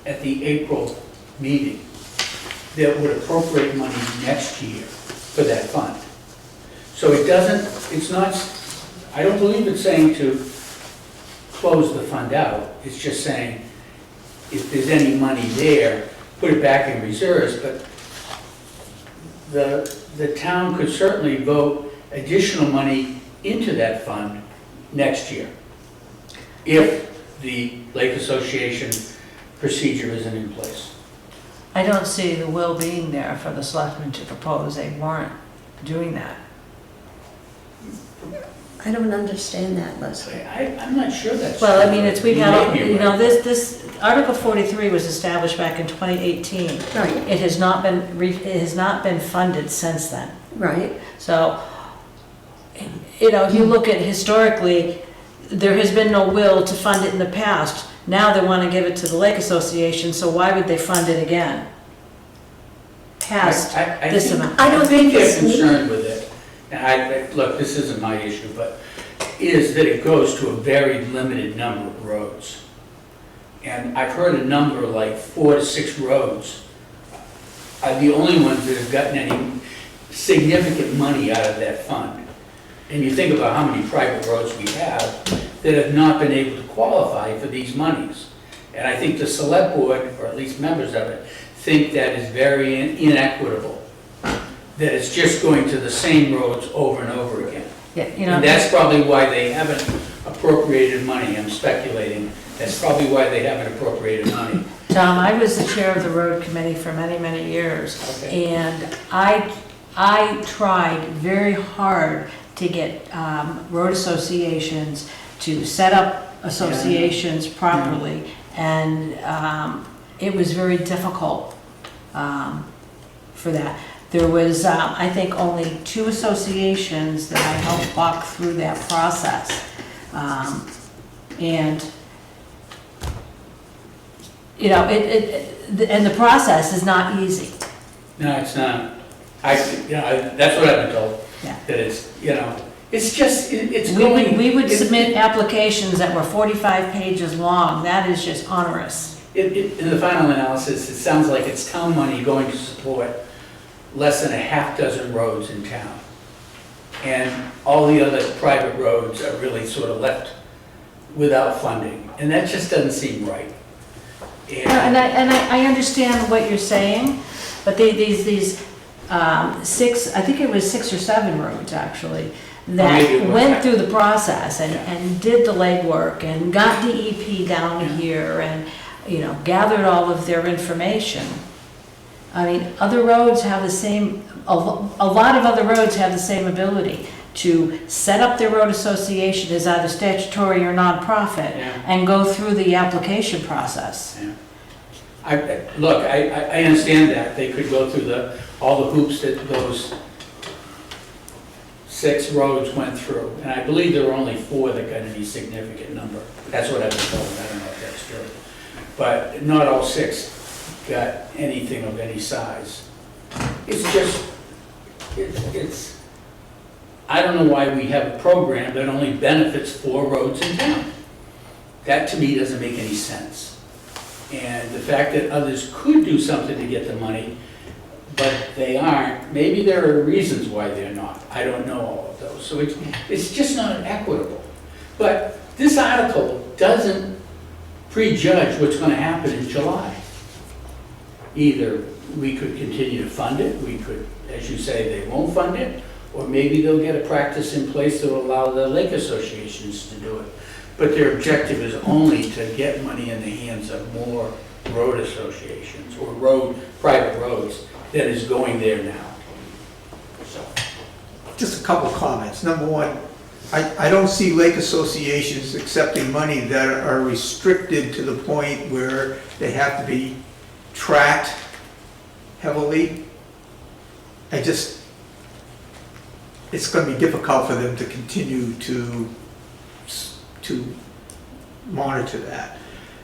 at the April meeting that would appropriate money next year for that fund. So it's not, I don't believe it's saying to close the fund out. It's just saying, if there's any money there, put it back in reserves, but the town could certainly vote additional money into that fund next year, if the Lake Association procedure isn't in place. I don't see the will being there for the selectmen to propose a warrant doing that. I don't understand that, Leslie. I'm not sure that's. Well, I mean, we've You had, may be right. this, Article 43 was established back in 2018. Right, It has not been funded since then. right. So, if you look at historically, there has been no will to fund it in the past. Now they want to give it to the Lake Association, so why would they fund it again? Past I this think- amount. I don't think they're it's needed. concerned with it, and look, this isn't my issue, but is that it goes to a very limited number of roads. And I've heard a number like 4 to 6 roads are the only ones that have gotten any significant money out of that fund. And you think about how many private roads we have that have not been able to qualify for these monies. And I think the select board, or at least members of it, think that is very inequitable. That it's just going to the same roads over and over again. Yeah, And that's probably why they haven't appropriated money, I'm speculating. That's probably why they haven't appropriated money. Tom, I was the chair of the road committee for many, many years. Okay. And I tried very hard to get road associations to set up associations properly. And it was very difficult for that. There was, I think, only 2 associations that I helped walk through that process. And and the process is not easy. No, it's not. That's what I've been told. Yeah. That it's, it's just, it's going. We would it- submit applications that were 45 pages long. That is just onerous. In the final analysis, it sounds like it's town money going to support less than a half dozen roads in town. And all the other private roads are really sort of left without funding. And that just doesn't seem right. And I understand what you're saying, but these 6, I think it was 6 or 7 roads actually, maybe it that was went that. through the process and did the legwork and got DEP down here and, you know, gathered all of their information. I mean, other roads have the same, a lot of other roads have the same ability to set up their road association as either statutory or nonprofit Yeah. and go through the application process. Look, I understand that, they could go through all the hoops that those 6 roads went through, and I believe there were only 4 that got any significant number. That's what I've been told, I don't know if that's true. But not all 6 got anything of any size. It's just, it's, I don't know why we have a program that only benefits 4 roads in town. That to me doesn't make any sense. And the fact that others could do something to get the money, but they aren't, maybe there are reasons why they're not. I don't know all of those. So it's just not equitable. But this article doesn't prejudge what's going to happen in July. Either we could continue to fund it, we could, as you say, they won't fund it, or maybe they'll get a practice in place that will allow the lake associations to do it. But their objective is only to get money in the hands of more road associations or private roads that is going there now. So, Just a couple comments. Number one, I don't see lake associations accepting money that are restricted to the point where they have to be tracked heavily. It's going to be difficult for them to continue to monitor that.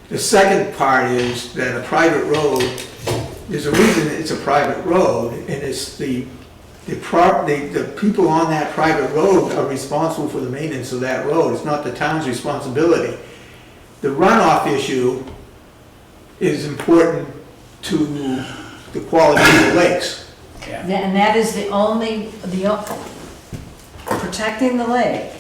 The second part is that a private road, there's a reason it's a private road, and it's the people on that private road are responsible for the maintenance of that road. It's not the town's responsibility. The runoff issue is important to the quality of the lakes. yeah. And that is protecting the lake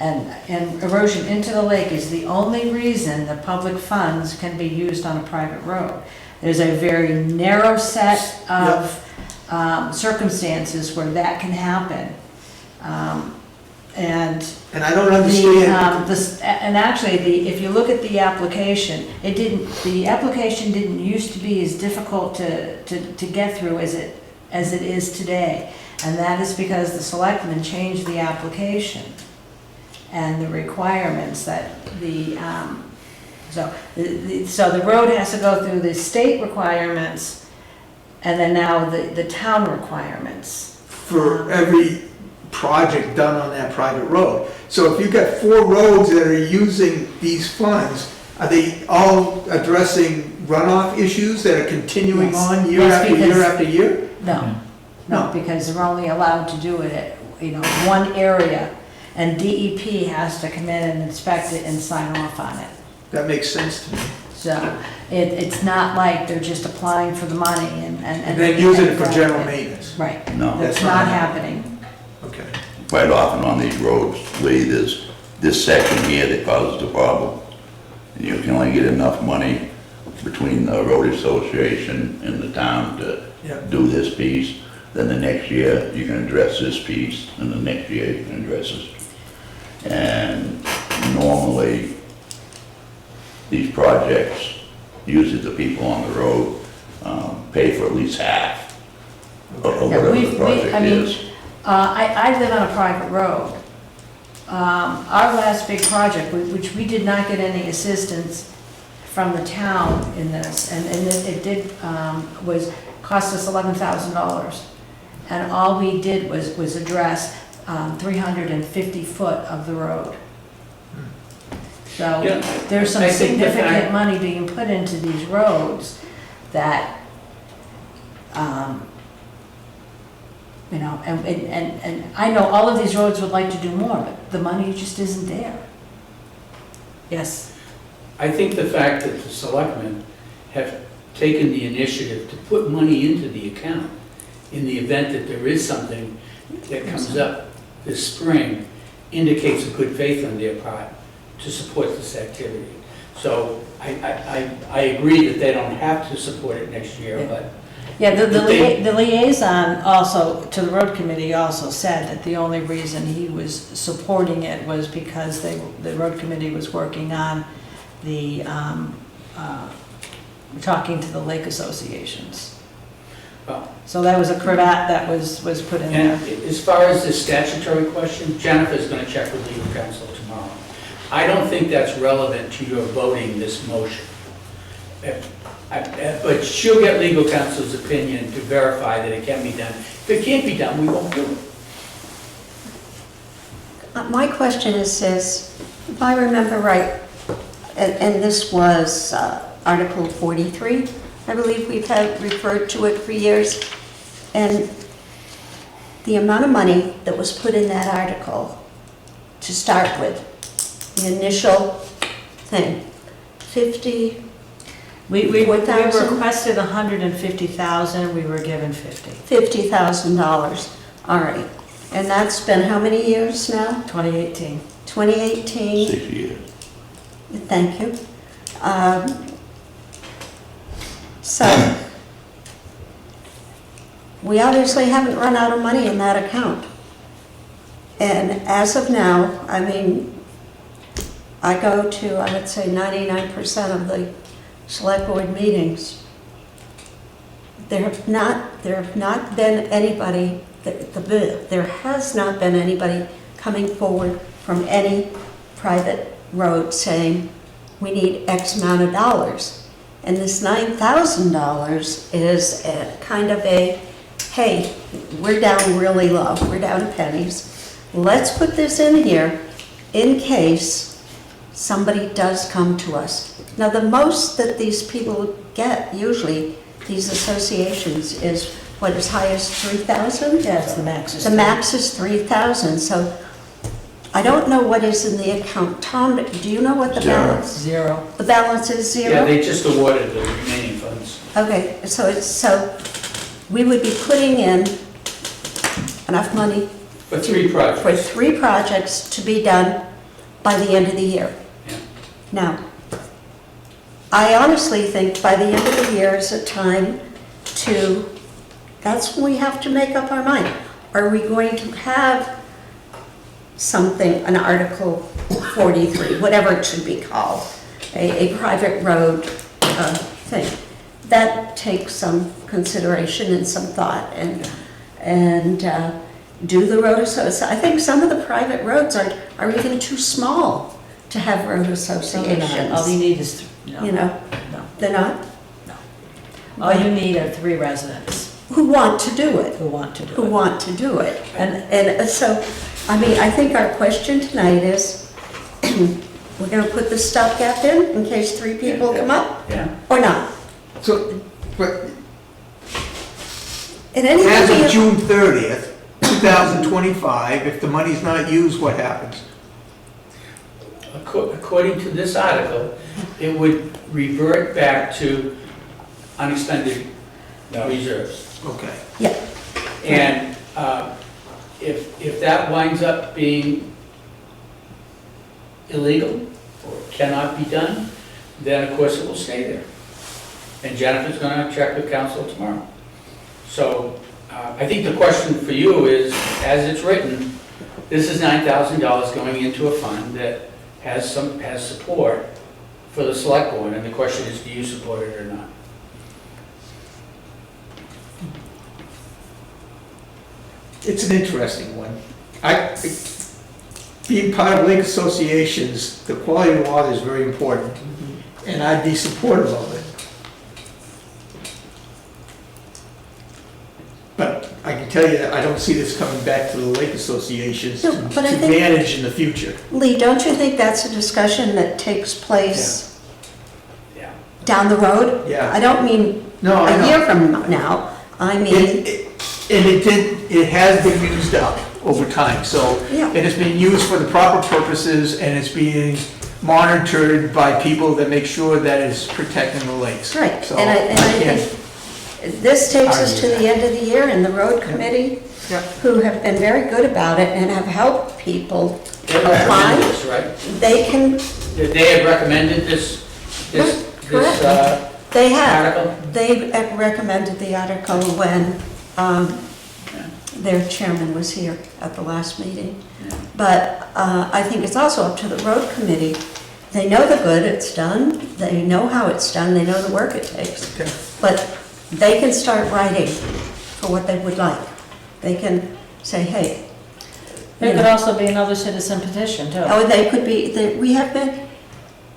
and erosion into the lake is the only reason the public funds can be used on a private road. There's a very narrow set of circumstances where that can happen. And I don't understand. and actually, if you look at the application, the application didn't used to be as difficult to get through as it is today. And that is because the selectmen changed the application and the requirements that so the road has to go through the state requirements and then now the town requirements. For every project done on that private road. So if you've got 4 roads that are using these funds, are they all addressing runoff issues that are continuing Yes. on year Yes, after because- year after year? No, because they're only allowed to do it at, one area, and DEP has to come in and inspect it and sign off on it. That makes sense to me. So it's not like they're just applying for the money and. And then using it for general maintenance. Right. No. That's not happening. Okay. Quite often on these roads, Lee, there's this section here that causes the problem. You can only get enough money between the road association and the town to Yeah. do this piece. Then the next year, you can address this piece, and the next year, you can address this. And normally, these projects, usually the people on the road, pay for at least half of Okay. whatever the project is. I live on a private road. Our last big project, which we did not get any assistance from the town in this, and it did, cost us $11,000. And all we did was address 350 foot of the road. So Yeah, there's some I think the significant fact- money being put into these roads that, and I know all of these roads would like to do more, but the money just isn't there. Yes, I think the fact that the selectmen have taken the initiative to put money into the account in the event that there is something that comes up this spring indicates a good faith on their part to support this activity. So I agree that they don't have to support it next year, Yeah. but Yeah, the Did they- the liaison also, to the road committee, also said that the only reason he was supporting it was because the road committee was working on the, talking to the lake associations. Well, So that was a cravat that was put in there. And as far as the statutory question, Jennifer's gonna check with legal counsel tomorrow. I don't think that's relevant to your voting this motion. But she'll get legal counsel's opinion to verify that it can be done. If it can't be done, we won't do it. My question is this, if I remember right, and this was Article 43, I believe we've had referred to it for years, and the amount of money that was put in that article to start with, the initial thing, 50, We 4,000? requested 150,000, we were given 50. $50,000, all right. And that's been how many years now? 2018. 2018? 6 years. Thank you. So, we obviously haven't run out of money in that account. And as of now, I mean, I go to, I would say 99% of the select board meetings. There have not been anybody, there has not been anybody coming forward from any private road saying, we need X amount of dollars. And this $9,000 is kind of a, hey, we're down really low, we're down pennies. Let's put this in here in case somebody does come to us. Now, the most that these people get, usually, these associations, is what, as high as 3,000? Yes, the max is. The max is 3,000, so I don't know what is in the account. Tom, do you know what the Zero. balance? Zero. The balance is zero? Yeah, they just awarded the remaining funds. Okay, so we would be putting in enough money For 3 for projects. 3 projects to be done by the end of the year. Yeah. Now, I honestly think by the end of the year is a time to, that's when we have to make up our mind. Are we going to have something, an Article 43, whatever it should be called, a private road thing? That takes some consideration and some thought, and do the road association. I think some of the private roads are even too small to have road associations. All you need is, no. You know, No, they're not, all you need are 3 residents who want to do it, who want to do it. who want to do it. And so, I mean, I think our question tonight is, we're gonna put the stopgap in case 3 people come up, Yeah. or not? So, but And any as of of you, June 30th, 2025, if the money's not used, what happens? According to this article, it would revert back to unexpended reserves. Okay. yeah, And if that winds up being illegal or cannot be done, then of course it will stay there. And Jennifer's gonna check with council tomorrow. So I think the question for you is, as it's written, this is $9,000 going into a fund that has support for the select board, and the question is, do you support it or not? It's an interesting one. Being part of lake associations, the quality of water is very important, and I'd be supportive of it. But I can tell you, that I don't see this coming back to the lake associations No, to but I think- manage in the future. Lee, don't you think that's a discussion that takes place Yeah. down the road? Yeah. I don't mean No, I a know. year from now, I mean, And it has been used up over time, so Yeah. it has been used for the proper purposes, and it's being monitored by people that make sure that it's protecting the lakes. right, So and I can't- think this takes us to the end of the year, and the road committee, Yeah. who have been very good about it and have helped people They recommended apply, this, right? they can, They had recommended this Correct. They have. article? They recommended the article when their chairman was here at the last meeting. But I think it's also up to the road committee. They know the good it's done, they know how it's done, they know the work it takes. Okay. But they can start writing for what they would like. They can say, hey. There could also be another citizen petition, too. Oh, they could be,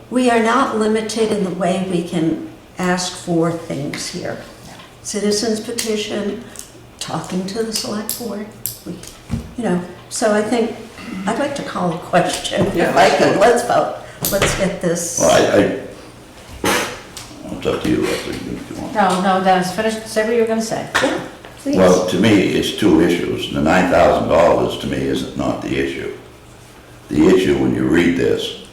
we are not limited in the way we can ask for things here. Citizens petition, talking to the select board, so I think, I'd like to call a question, if I could, let's vote, let's get this. Well, it's up to you, Leslie, if you want. No, Dennis, finish, say what you were gonna say. Yeah, please. Well, to me, it's two issues. The $9,000 to me is not the issue. The issue, when you read this,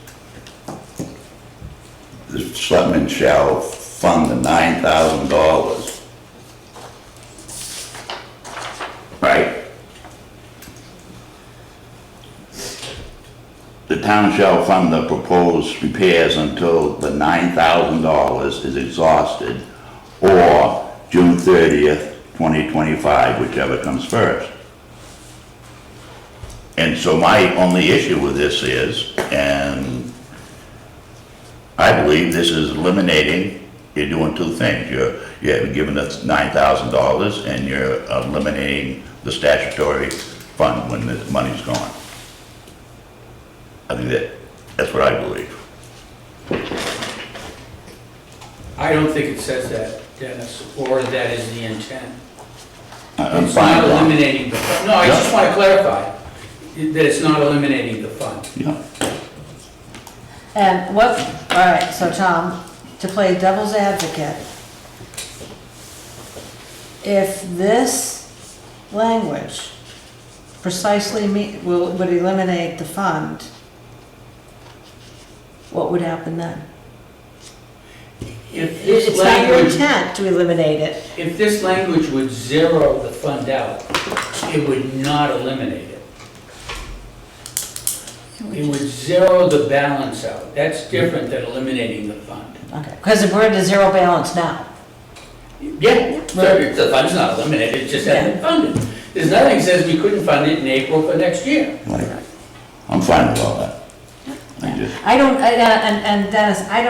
the selectmen shall fund the $9,000. Right? The town shall fund the proposed repairs until the $9,000 is exhausted, or June 30th, 2025, whichever comes first. And so my only issue with this is, and I believe this is eliminating, you're doing two things. You're giving us $9,000 and you're eliminating the statutory fund when the money's gone. I think that's what I believe. I don't think it says that, Dennis, or that is the intent. I'm It's fine not with that. eliminating the fund. No, I just want to clarify that it's not eliminating the fund. Yeah. And all right, so Tom, to play devil's advocate, if this language precisely would eliminate the fund, what would happen then? If this It's not your language, intent to eliminate it. if this language would zero the fund out, it would not eliminate it. It would zero the balance out. That's different than eliminating the fund. Okay, because we're at a zero balance now. Yeah, so the fund's not eliminated, it just hasn't been funded. There's nothing that says we couldn't fund it in April for next year. Like, I'm fine with all that. I don't, and Dennis, I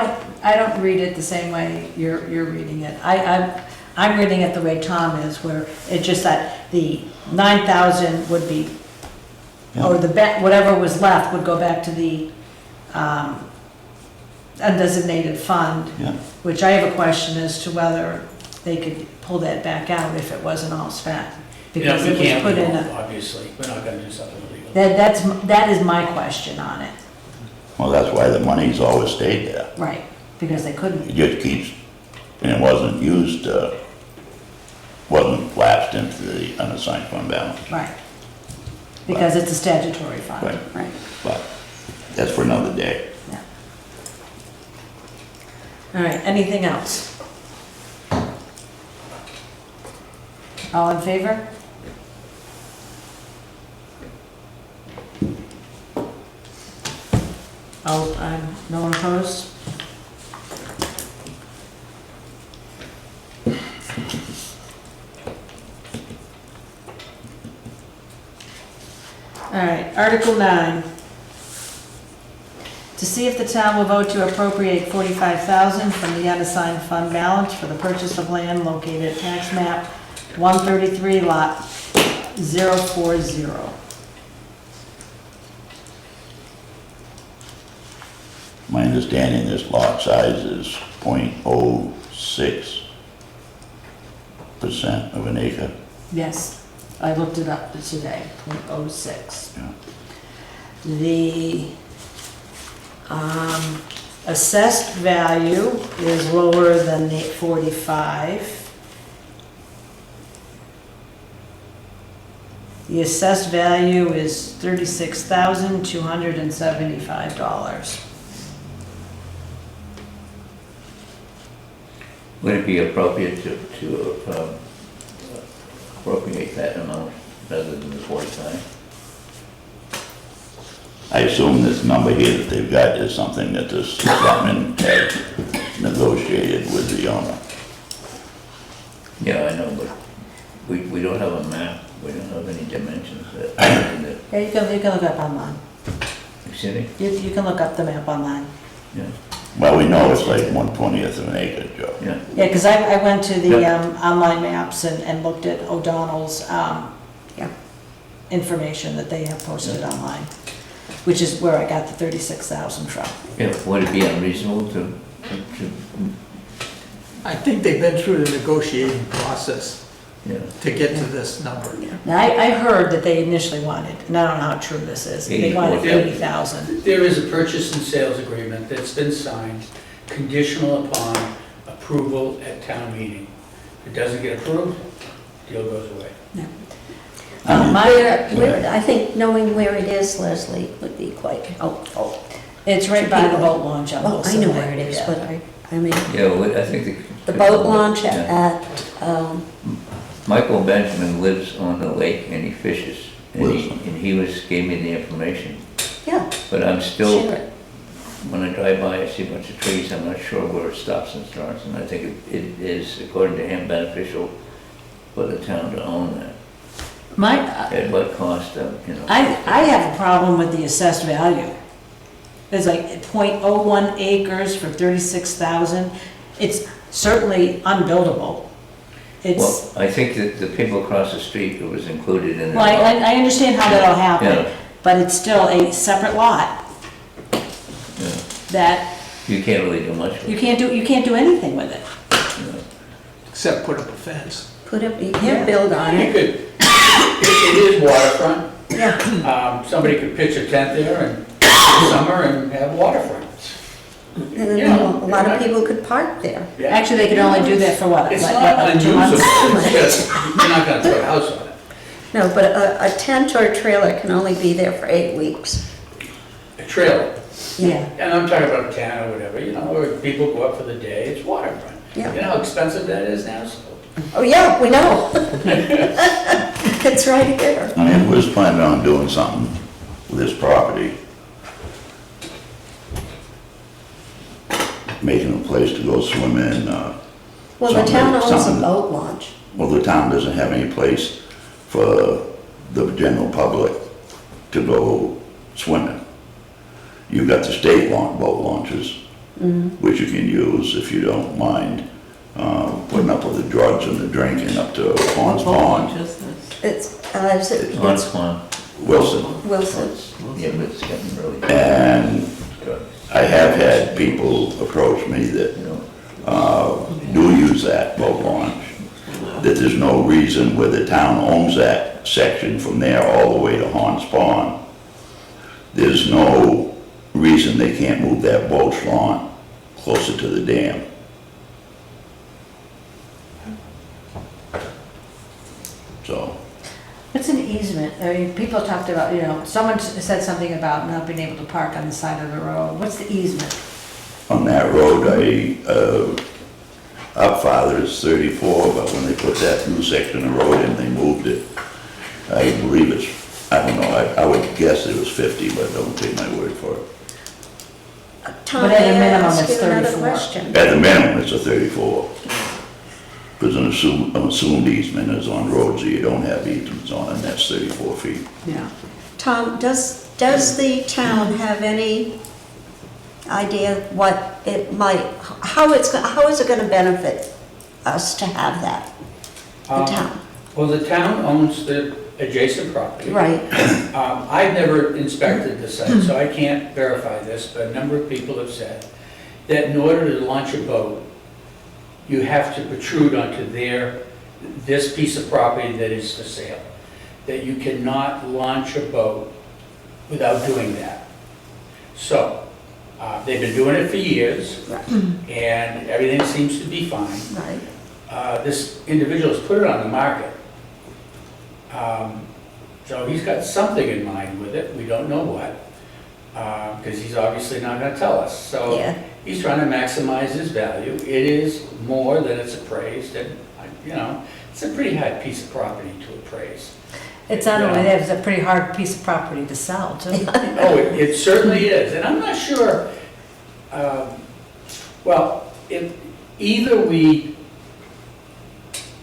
don't read it the same way you're reading it. I'm reading it the way Tom is, where it's just that the 9,000 would be, or whatever was left would go back to the undesignated fund, Yeah. which I have a question as to whether they could pull that back out if it wasn't all spent. You know, Because we it was can't, put we in won't, a, obviously, we're not gonna do something illegal. that is my question on it. Well, that's why the money's always stayed there. Right, because they couldn't. It just keeps, and it wasn't used, wasn't lapsed into the unassigned fund balance. Right. Because it's a statutory fund. Right. Right. But that's for another day. Yeah. All right, anything else? All in favor? No one opposed? All right, Article 9. To see if the town will vote to appropriate $45,000 from the unassigned fund balance for the purchase of land located at tax map 133 lot 040. My understanding, this lot size is 0.06% of an acre. Yes, I looked it up today, 0.06. Yeah. The assessed value is lower than the 45. The assessed value is $36,275. Would it be appropriate to appropriate that amount rather than the 45? I assume this number here that they've got is something that the selectmen have negotiated with the owner. Yeah, I know, but we don't have a map, we don't have any dimensions that, Yeah, you can look up online. excuse me? You can look up the map online. Yeah, Well, we know it's like 1/20th of an acre, Joe. yeah. Yeah, because I went to the Yeah. online maps and looked at O'Donnell's Yeah. information that they have posted online, which is where I got the 36,000 from. Yeah, would it be unreasonable to, I think they've been through the negotiating process yeah, to get to this number. Now, I heard that they initially wanted, and I don't know how true this is, they wanted 84. 80,000. There is a purchase and sales agreement that's been signed, conditional upon approval at town meeting. If it doesn't get approved, deal goes away. I think knowing where it is, Leslie, would be quite helpful. It's right by the boat launch on Oh, both I know sides. where it is, Yeah. but I mean, yeah, well, I think the boat launch Yeah. at, Michael Benjamin lives on the lake and he fishes. And Lives. he gave me the information, yeah, but I'm still, sure. when I drive by, I see a bunch of trees, I'm not sure where it stops and starts, and I think it is, according to him, beneficial for the town to own that. My, At what cost, you know? I have a problem with the assessed value. It's like .01 acres for 36,000. It's certainly unbuildable. It's, Well, I think that the people across the street, it was included in. well, I understand how that'll Yeah. happen, but it's still a separate lot Yeah. that You can't really do much with you it. can't do anything with it. you know. Except put up a fence. You can't build on You it. could, it is waterfront, Yeah, somebody could pitch a tent there and, in summer and have waterfront. and then a lot of people could park there. Yeah. Actually, they could only do that for what? It's like, not what, 2 unusable, months? it's just, you're not gonna put a house on it. No, but a tent or a trailer can only be there for 8 weeks. A trailer, Yeah. and I'm talking about a tent or whatever, you know, where people go up for the day, it's waterfront. Yeah. You know how expensive that is now, so. Oh, yeah, we know. It's right here. I mean, we're planning on doing something with this property. Making a place to go swim in, Well, the town owns a something. boat launch. well, the town doesn't have any place for the general public to go swimming. You've got the state boat launches, which you can use if you don't mind, putting up with the drugs and the drinking up to Pond's Boat Pond, launches, On It's Swan, Wilson. Wilson. yeah, but it's getting really. And I have had people approach me that You know, do use that boat launch, that there's no reason where the town owns that section from there all the way to Hans Pond. There's no reason they can't move that boat launch closer to the dam. So, What's an easement? I mean, people talked about, someone said something about not being able to park on the side of the road. What's the easement? on that road, up farther is 34, but when they put that new section of road in, they moved it. I believe it's, I don't know, I would guess it was 50, but don't take my word for it. Tom, But at a may I minimum, ask it's you another 34. question? At the minimum, it's a 34. Because an assumed easement is on roads that you don't have easements on, and that's 34 feet. Yeah. Tom, does the town have any idea what it might, how is it gonna benefit us to have that, the town? Well, the town owns the adjacent property. Right, I've never inspected the site, so I can't verify this, but a number of people have said that in order to launch a boat, you have to protrude onto this piece of property that is for sale. That you cannot launch a boat without doing that. So, they've been doing it for years, and everything seems to be fine. right. This individual has put it on the market. So he's got something in mind with it, we don't know what, because he's obviously not gonna tell us. So Yeah. he's trying to maximize his value. It is more than it's appraised, and, it's a pretty high piece of property to appraise. It's it's a pretty hard piece of property to sell, too. Oh, it certainly is, and I'm not sure, well, either we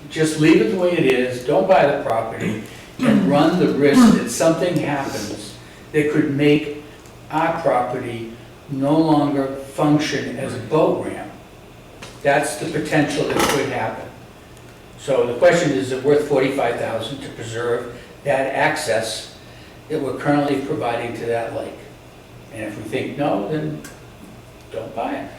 just leave it the way it is, don't buy the property, and run the risk that something happens that could make our property no longer function as a boat ramp. That's the potential that could happen. So the question is it worth $45,000 to preserve that access that we're currently providing to that lake? And if we think no, then don't buy it.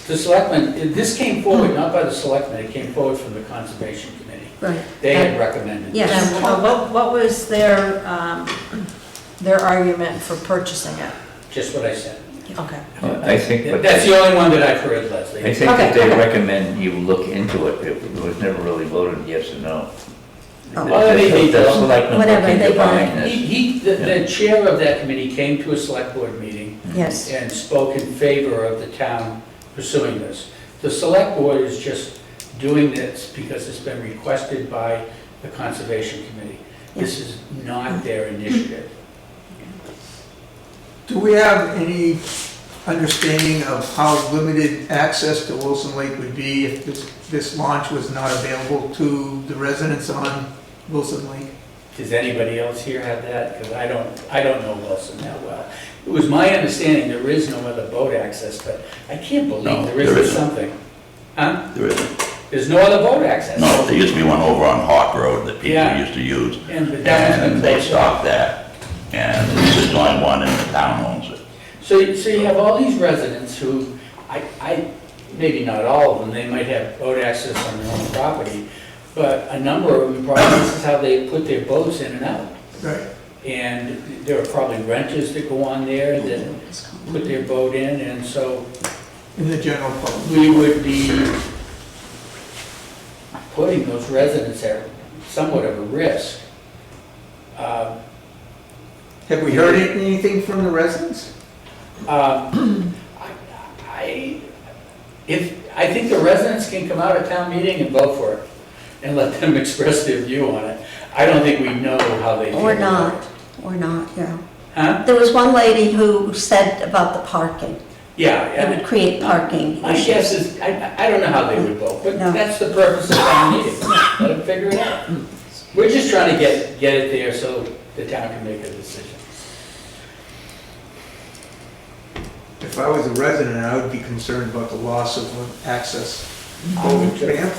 The selectmen, this came forward not by the selectmen, it came forward from the Conservation Committee. Right. They had recommended Yes. this. And what was their argument for purchasing it? Just what I said. Okay. I think, That's the only one that I've heard, Leslie. I think that they Okay. recommend you look into it. It was never really voted yes or no. Oh. Well, they The don't. selectmen Whatever, look they into voted. buying this. The chair of that committee came to a select board meeting Yes. and spoke in favor of the town pursuing this. The select board is just doing this because it's been requested by the Conservation Committee. This is not their initiative. Do we have any understanding of how limited access to Wilson Lake would be if this launch was not available to the residents on Wilson Lake? Does anybody else here have that? Because I don't know Wilson that well. It was my understanding there is no other boat access, but I can't No, believe there there isn't isn't. something. Huh? There isn't. There's no other boat access. No, there used to be one over on Hawk Road that people Yeah. used to use. And that one's been And they closed off. stopped that. And this is the only one and the town owns it. So you have all these residents who, maybe not all of them, they might have boat access on their own property, but a number of them, probably this is how they put their boats in and out. Right. And there are probably renters that go on there that put their boat in, and so In the general public. we would be putting those residents at somewhat of a risk. Have we heard anything from the residents? I think the residents can come out at town meeting and vote for it, and let them express their view on it. I don't think we know how they feel. Or about not, it. or not, yeah. Huh? There was one lady who said about the parking. Yeah. It would create parking My issues. guess is, I don't know how they would vote, but No. that's the purpose of town meeting. Let them figure it out. We're just trying to get it there so the town can make a decision. If I was a resident, I would be concerned about the loss of access. I would too. Ramp?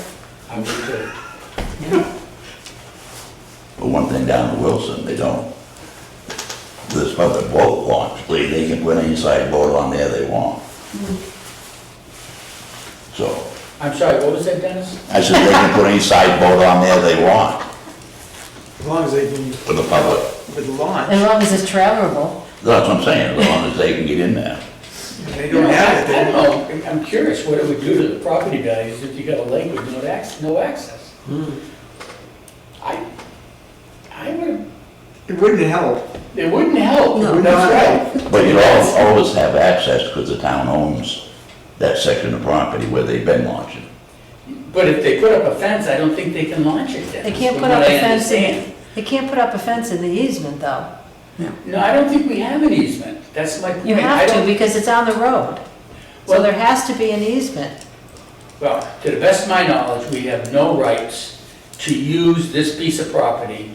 I would too. But one thing down to Wilson, they don't. This public boat launch, they can put any side boat on there they want. So, I'm sorry, what was that, Dennis? I said they can put any side boat on there they want As long as they can, for the public. with the launch, As long as it's travelable. That's what I'm saying, as long as they can get in there. they don't have it, I they don't know, I'm curious what it would do to the property values if you got a lake with no access. I would, it wouldn't help. it wouldn't help, No. that's right. But you always have access because the town owns that section of property where they've been launching. But if they put up a fence, I don't think they can launch it, Dennis. They can't from put what up I a fence understand. they can't put up a fence in the easement, though. No, I don't think we have an easement, that's my point. You I have to, don't- because it's on the road. So Well- there has to be an easement. Well, to the best of my knowledge, we have no rights to use this piece of property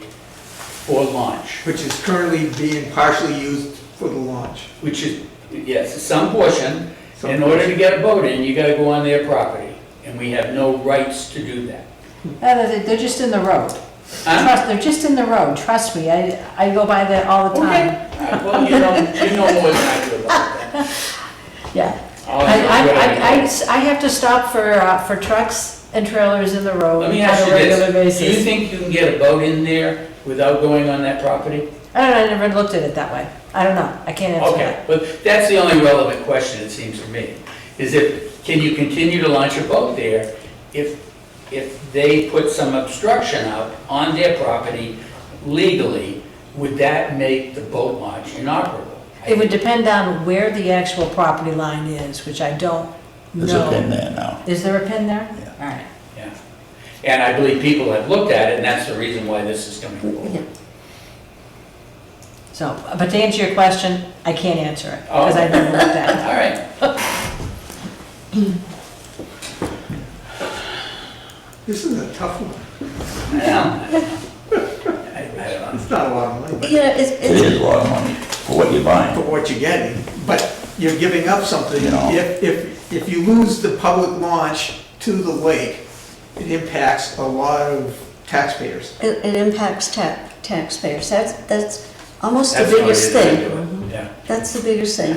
for launch, Which is currently being partially used for the launch. which is, yes, some portion. In order to get a boat in, you gotta go on their property, and we have no rights to do that. They're just in the road. Huh? They're just in the road, trust me, I go by there all the Okay, time. well, you know more than I do about that. Yeah. All I know is what I know. I have to stop for trucks and trailers in the road Let me on ask a you regular this, do you basis. think you can get a boat in there without going on that property? I don't know, I never looked at it that way. I don't know, I can't answer Okay, that. but that's the only relevant question, it seems to me, is can you continue to launch a boat there if they put some obstruction up on their property legally, would that make the boat launch inoperable? It would depend on where the actual property line is, which I don't There's a pin know. there now. Is there a pin there? Yeah. All right. Yeah, and I believe people have looked at it, and that's the reason why this is coming forward. So, but to answer your question, I can't answer it, because I've never looked at it. All right. what you're getting, but you're giving up something. You know. If you lose the public launch to the lake, it impacts a lot of taxpayers. It impacts taxpayers. That's almost the That's the only biggest reason I thing. do it. Yeah. That's the biggest thing.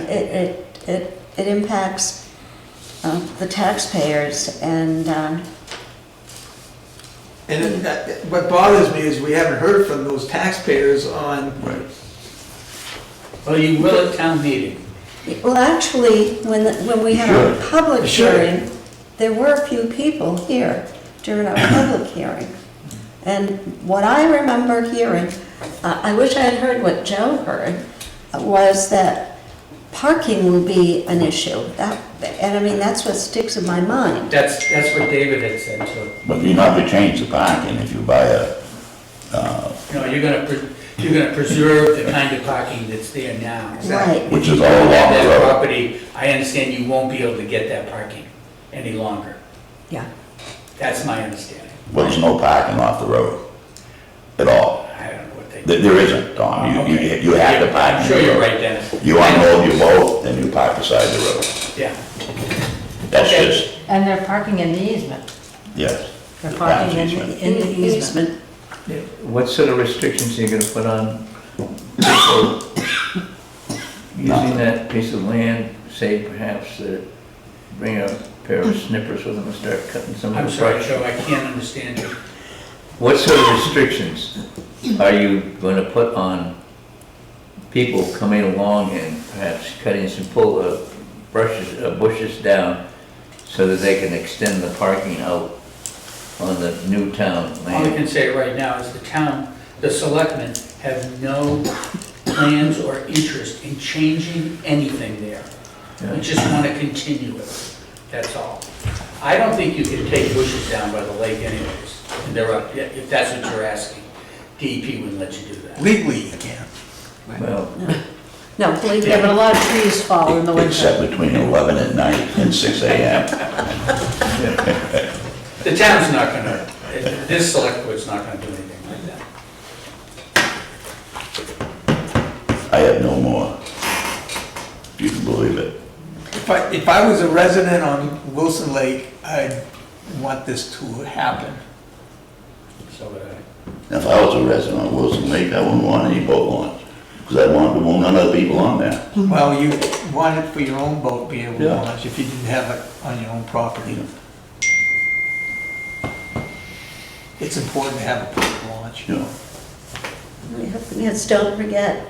It impacts the taxpayers, and What bothers me is we haven't heard from those taxpayers on, Right. Well, you will at town meeting. well, actually, when we had our Sure. public Sure. hearing, there were a few people here during our public hearing. And what I remember hearing, I wish I had heard what Joe heard, was that parking will be an issue. And I mean, that's what sticks in my mind. That's what David had said too. But you're not gonna change the parking if you buy a, You know, you're gonna preserve the kind of parking that's there now. Right. which is You all have along that the road. property, I understand you won't be able to get that parking any longer. Yeah. That's my understanding. But there's no parking off the road at all. I don't know what they. There isn't, Tom. You have to park. I'm in sure the you're road. right, Dennis. You unload your boat, then you park beside the road. Yeah. That's Okay. just, And they're parking in the easement. yes. They're The parking town's in easement. the easement. What sort of restrictions are you gonna put on people using that piece of land, say perhaps bring a pair of snippers with them and start cutting some of I'm the sorry, brush? Joe, I can't understand you. What sort of restrictions are you gonna put on people coming along and perhaps cutting some bushes down so that they can extend the parking out on the new town All I land? can say right now is the selectmen have no plans or interest in changing anything there. We just want to continue it, that's all. I don't think you can take bushes down by the lake anyways, and they're up, if that's what you're asking. DEP wouldn't let you do that. legally you can. Well, No, believe Yeah, but a me, lot of trees fall in the winter. Except between 11 at night and 6 AM. The town's not gonna, this select board's not gonna do anything like that. I have no more. You can believe it. If I was a resident on Wilson Lake, I'd want this to happen. So would I. If I was a resident of Wilson Lake, I wouldn't want any boat launch, because I'd want none other people on there. Well, you want it for your own boat, be able to Yeah. launch, if you didn't have it on your own property. It's important to have a public launch. You know, yes, don't forget,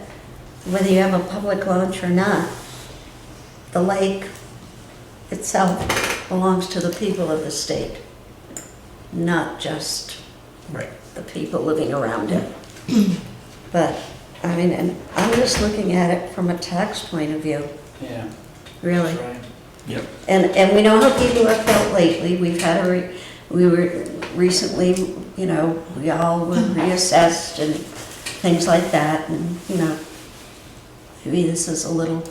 whether you have a public launch or not, the lake itself belongs to the people of the state, not just Right. the people living around it. But, I mean, and I'm just looking at it from a tax point of view, Yeah, really. that's right. Yep. And we know how people have felt lately. We were recently, you know, we all were reassessed and things like that. And, you know, maybe this is a little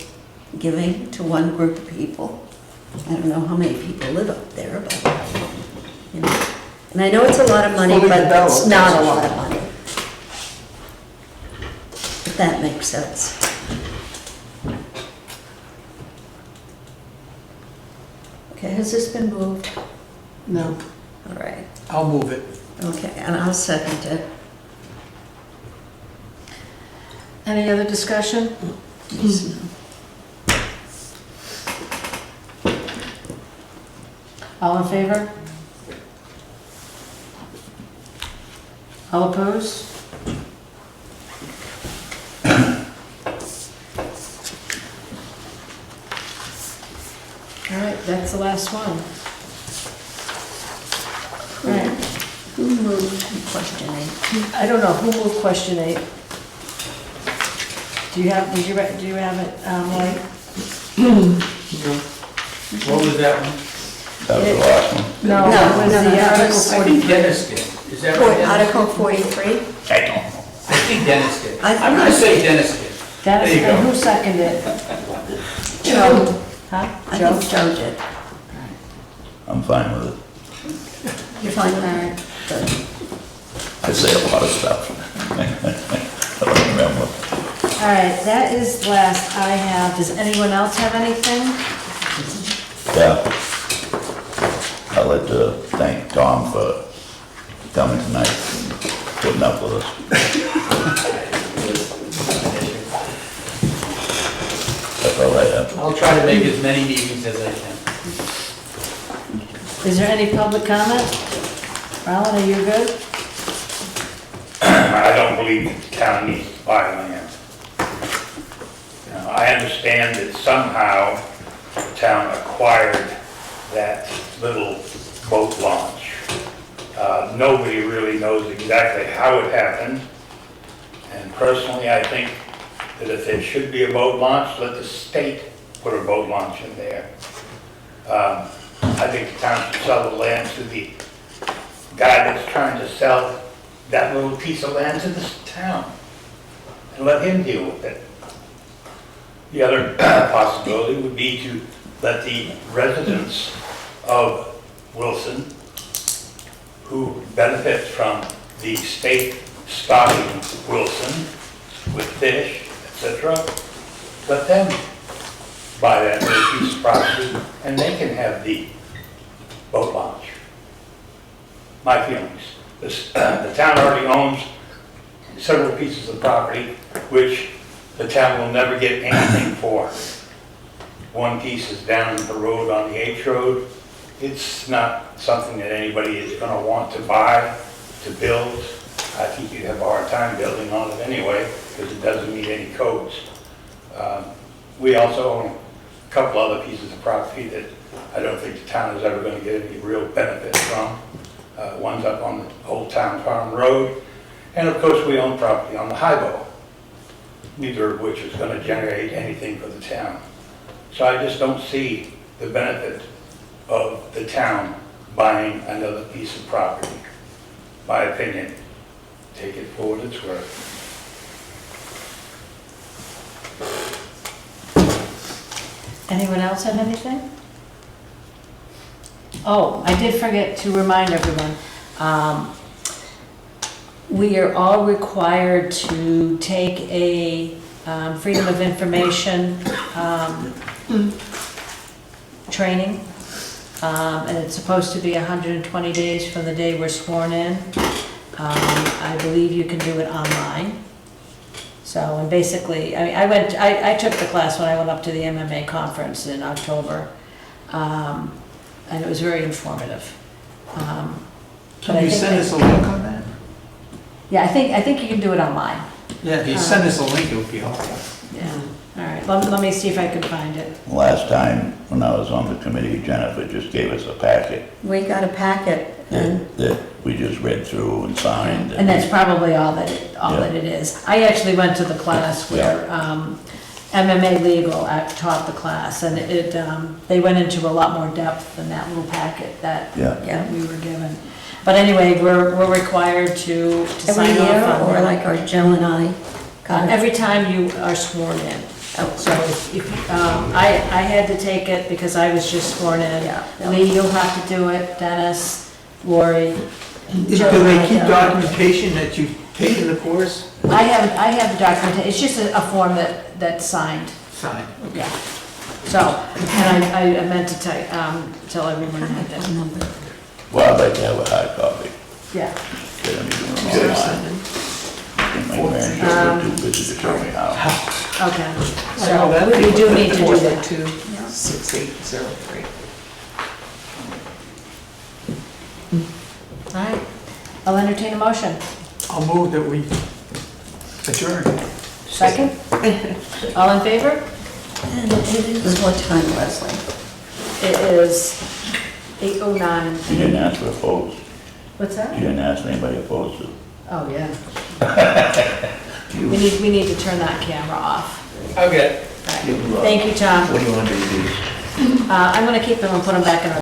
giving to one group of people. I don't know how many people live up there, but, you know. And I know it's a lot of money, Fully but it's developed, not that's a for lot sure. of money. If that makes sense. Okay, has this been moved? No. All right, I'll move it. okay, and I'll second it. Any other discussion? All in favor? All opposed? All right, that's the last one. All right, Who moved question 8? I don't know, who moved question 8? Do you have, do you have it, Lloyd? What was that one? that was the last one. No, No, it was no, the no, Article it's- I think 43. Dennis did. Is that right, Dennis? Article 43? I don't know. I think Dennis did. I I'm gonna think- say Dennis did. Dennis, There you and go. who seconded it? Joe. Huh? I Joe? think Joe did. I'm fine with it. You're fine with that? Good. I say a lot of stuff. I don't remember. All right, that is the last I have. Does anyone else have anything? Yeah. I'd like to thank Tom for coming tonight and putting up with us. That's all I have. I'll try to make as many meetings as I can. Is there any public comment? Alan, are you good? I don't believe that the town needs to buy land. Now, I understand that somehow the town acquired that little boat launch. Nobody really knows exactly how it happened. And personally, I think that if there should be a boat launch, let the state put a boat launch in there. I think the town should sell the land to the guy that's trying to sell that little piece of land to this town and let him deal with it. The other possibility would be to let the residents of Wilson, who benefit from the state stocking Wilson with fish, etc., let them buy that little piece of property and they can have the boat launch. My feelings. The town already owns several pieces of property which the town will never get anything for. One piece is down the road on the H Road. It's not something that anybody is going to want to buy, to build. I think you'd have a hard time building on it anyway because it doesn't meet any codes. We also own a couple other pieces of property that I don't think the town is ever going to get any real benefit from. One's up on the Old Town Farm Road, and of course we own property on the Highbow, neither of which is going to generate anything for the town. So I just don't see the benefit of the town buying another piece of property. My opinion, take it for what it's worth. Anyone else have anything? Oh, I did forget to remind everyone, we are all required to take a Freedom of Information training, and it's supposed to be 120 days from the day we're sworn in. I believe you can do it online. So, and basically, I mean, I took the class when I went up to the MMA conference in October, and it was very informative. But I Can you think send us a link on that? Yeah, I think you can do it online. Yeah, if you send us a link, it would be helpful. Yeah, all right, let me see if I can find it. Last time, when I was on the committee, Jennifer just gave us a packet We got a packet, and that we just read through and signed. And that's probably all that it is. I actually went to the class where MMA Legal taught the class, and they went into a lot more depth than that little packet that we were given. But anyway, we're required to every sign off year, on or that. like our Jill and I got it. Every time you are sworn in. So I had to take it because I was just sworn in. Yeah. Lee, you'll have to do it, Dennis, Lori. Do they keep documentation that you've taken the course? I have the documentation, it's just a form that's signed, Fine. yeah. So, and I meant to tell everyone had that. Well, I'd like to have a hard copy. Yeah. Get them doing it online. My grandchildren are too busy to show me how. Okay, so you do need to do that. 462-6803. All right, I'll entertain a motion. I'll move that we adjourn. Second? All in favor? And it is what time, Leslie? It is 8:09. You didn't ask for opposed. What's You that? didn't ask anybody opposed to. Oh, yeah. We need to turn that camera off. Okay. All right. Thank you, Tom. What do you want to do with these? I'm gonna keep them and put them back in our